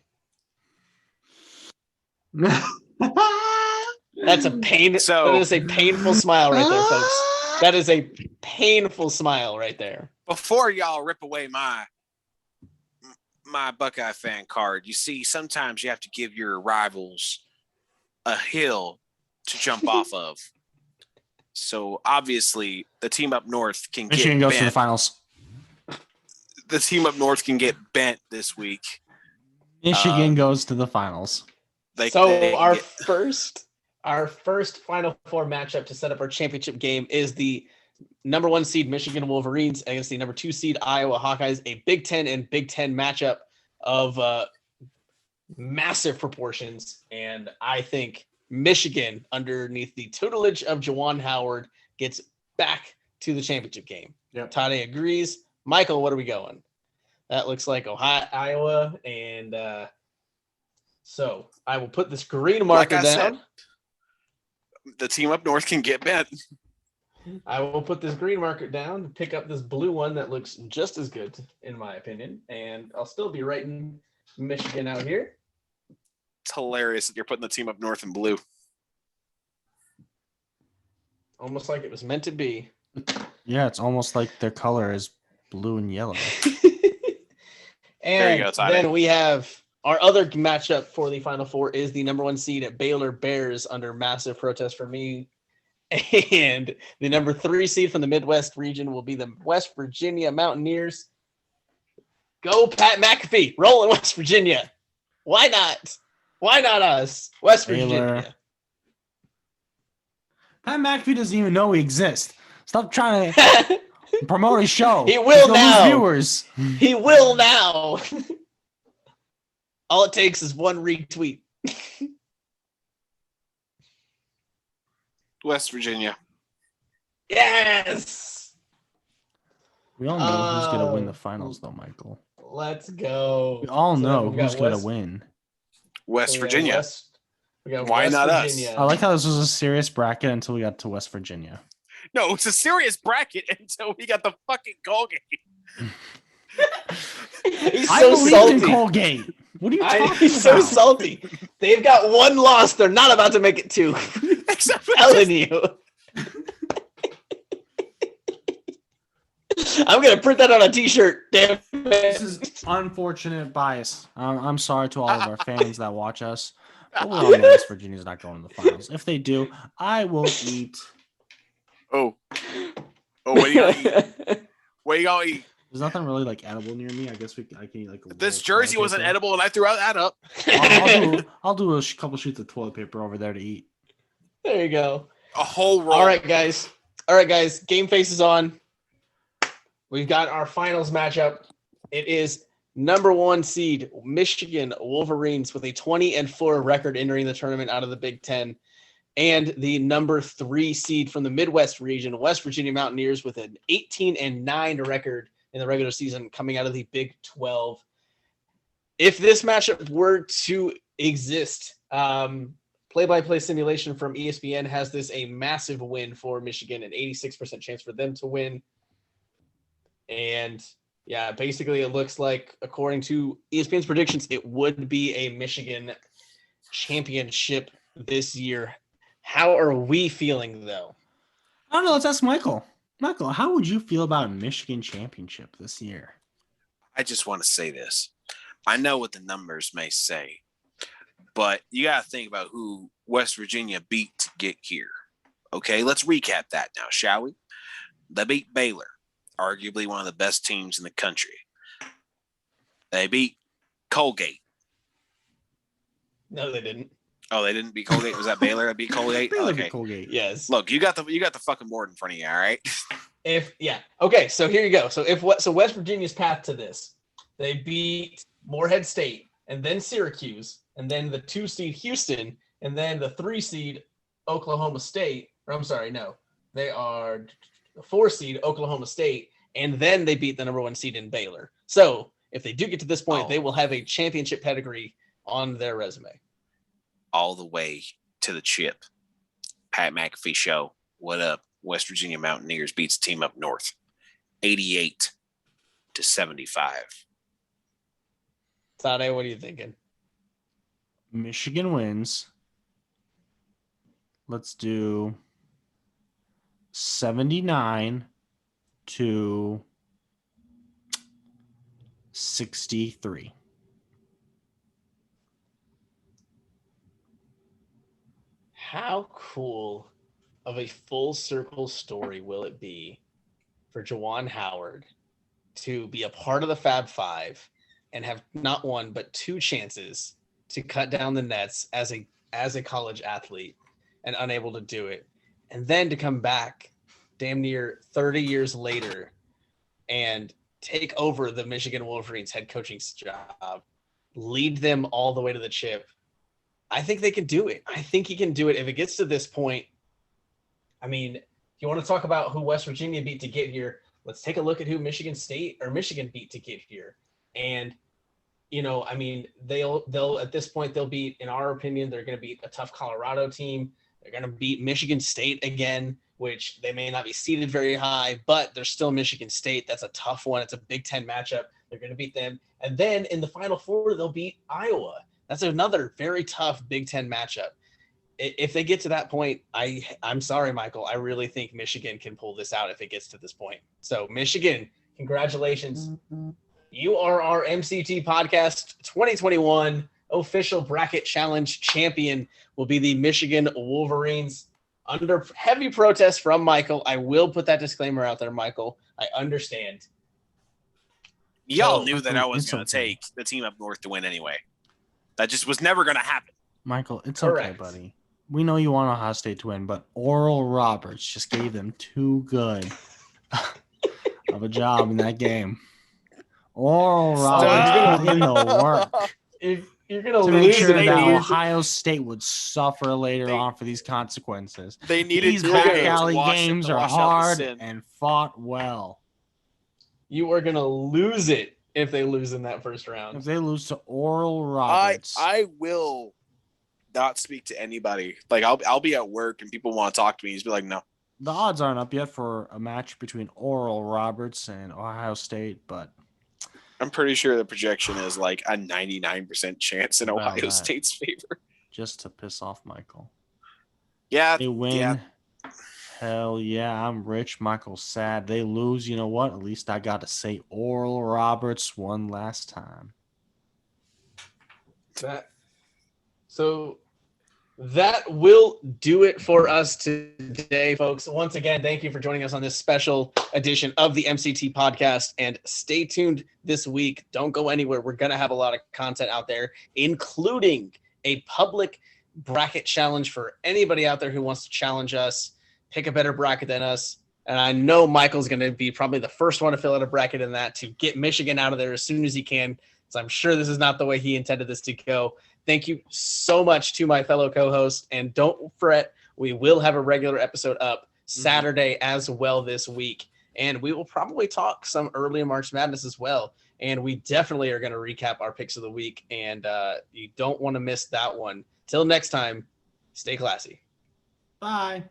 That's a pain. So- that is a painful smile right there, folks. That is a painful smile right there. Before y'all rip away my Buckeye fan card, you see, sometimes you have to give your rivals a hill to jump off of. So obviously, the team up north can Michigan get goes bent. to the finals. The team up north can get bent this week. Michigan goes to the finals. Our get- first Final Four matchup to set up our championship game is the number 1 seed Michigan Wolverines against the number 2 seed Iowa Hawkeyes, a Big Ten and Big Ten matchup of massive proportions. And I think Michigan, underneath the tutelage of Juwan Howard, gets back to the championship game. Yep. Tade agrees. Michael, what are we going? That looks like Iowa. And so I will put this green marker Like I said, down. the team up north can get bent. I will put this green marker down and pick up this blue one that looks just as good, in my opinion. And I'll still be writing Michigan out here. It's hilarious that you're putting the team up north in blue. Almost like it was meant to be. Yeah, it's almost like their color is blue and yellow. And There you go, Tade. then we have our other matchup for the Final Four is the number 1 seed at Baylor Bears under massive protest from me. And the number 3 seed from the Midwest region will be the West Virginia Mountaineers. Go Pat McAfee, rolling West Virginia. Why not? Why not us? West Baylor. Virginia. Pat McAfee doesn't even know we exist. Stop trying to promote his show. He will He'll lose now. Viewers. He will now. All it takes is one retweet. West Virginia. Yes. We all know who's going to win the finals, though, Michael. Let's go. We all So know we've got who's going to West- win. West we got Virginia. we got Why West not us? Virginia. I like how this was a serious bracket until we got to West Virginia. No, it's a serious bracket until we got the fucking Colgate. He's I so believe salty. in Colgate. What are you talking He's so about? salty. They've got one loss. They're not about to make it 2. Except for Telling you. I'm gonna print that on a T-shirt. Damn This it. is unfortunate bias. I'm sorry to all of our fans that watch us. But we all know West Virginia's not going to the finals. If they do, I will eat. Oh, what are you gonna eat? What are you gonna eat? There's nothing really like edible near me. I guess I can eat like a This roll of jersey toilet wasn't paper. edible, and I threw that up. I'll do a couple sheets of toilet paper over there to eat. There you go. A whole roll. All right, guys. Game face is on. We've got our finals matchup. It is number 1 seed Michigan Wolverines with a 20-4 record entering the tournament out of the Big Ten, and the number 3 seed from the Midwest region, West Virginia Mountaineers, with an 18-9 record in the regular season coming out of the Big 12. If this matchup were to exist, play-by-play simulation from ESPN has this a massive win for Michigan, an 86% chance for them to win. And yeah, basically it looks like, according to ESPN's predictions, it would be a Michigan championship this year. How are we feeling, though? I don't know. Let's ask Michael. Michael, how would you feel about a Michigan championship this year? I just want to say this. I know what the numbers may say, but you got to think about who West Virginia beat to get here. Okay, let's recap that now, shall we? They beat Baylor, arguably one of the best teams in the country. They beat Colgate. No, they didn't. Oh, they didn't beat Colgate. Was that Baylor that beat Colgate? Baylor Okay. beat Colgate. Yes. Look, you got the fucking board in front of you, all right? Okay, so here you go. So West Virginia's path to this, they beat Morehead State, and then Syracuse, and then the 2 seed Houston, and then the 3 seed Oklahoma State. Or I'm sorry, no, they are the 4 seed Oklahoma State, and then they beat the number 1 seed in Baylor. So if they do get to this point, they will have a championship pedigree on their resume. All the way to the chip. Pat McAfee show. What up? West Virginia Mountaineers beats team up north. 88-75. Sade, what are you thinking? Michigan wins. Let's do 79-63. How cool of a full circle story will it be for Juwan Howard to be a part of the Fab Five and have not one but 2 chances to cut down the nets as a college athlete and unable to do it, and then to come back damn near 30 years later and take over the Michigan Wolverines head coaching job, lead them all the way to the chip. I think they can do it. I think he can do it. If it gets to this point, I mean, if you want to talk about who West Virginia beat to get here, let's take a look at who Michigan beat to get here. And, you know, I mean, they'll at this point, they'll beat, in our opinion, they're going to beat a tough Colorado team. They're going to beat Michigan State again, which they may not be seated very high, but they're still Michigan State. That's a tough one. It's a Big Ten matchup. They're going to beat them. And then in the Final Four, they'll beat Iowa. That's another very tough Big Ten matchup. If they get to that point, I'm sorry, Michael. I really think Michigan can pull this out if it gets to this point. So, Michigan, congratulations. You are our MCT Podcast 2021 official bracket challenge champion. Will be the Michigan Wolverines. Under heavy protest from Michael, I will put that disclaimer out there, Michael. I understand. Y'all knew that I was going to take the team up north to win anyway. That just was never going to happen. Michael, it's Correct. okay, buddy. We know you want Ohio State to win, but Oral Roberts just gave them too good of a job in that game. Oral Roberts put in the work. If you're going to to make lose sure it, that Ohio State would suffer later on for these consequences. They needed These back to alley wash games out are the hard sin. and fought well. you are going to lose it if they lose in that first round. If they lose to Oral Roberts, I will not speak to anybody. Like I'll be at work and people want to talk to me. He's be like, no. the odds aren't up yet for a match between Oral Roberts and Ohio State, but I'm pretty sure the projection is like a 99% chance in About Ohio that. State's favor. just to piss off Michael. Yeah, They win. Yeah. Hell yeah, I'm rich. Michael's sad. They lose. You know what? At least I got to say Oral Roberts one last time. That will do it for us today, folks. Once again, thank you for joining us on this special edition of the MCT Podcast. And stay tuned this week. Don't go anywhere. We're going to have a lot of content out there, including a public bracket challenge for anybody out there who wants to challenge us, pick a better bracket than us. And I know Michael's going to be probably the first one to fill out a bracket in that to get Michigan out of there as soon as he can. So I'm sure this is not the way he intended this to go. Thank you so much to my fellow co-hosts. And don't fret, we will have a regular episode up Saturday as well this week. And we will probably talk some early March Madness as well. And we definitely are going to recap our picks of the week. And you don't want to miss that one. Till next time, stay classy. Bye.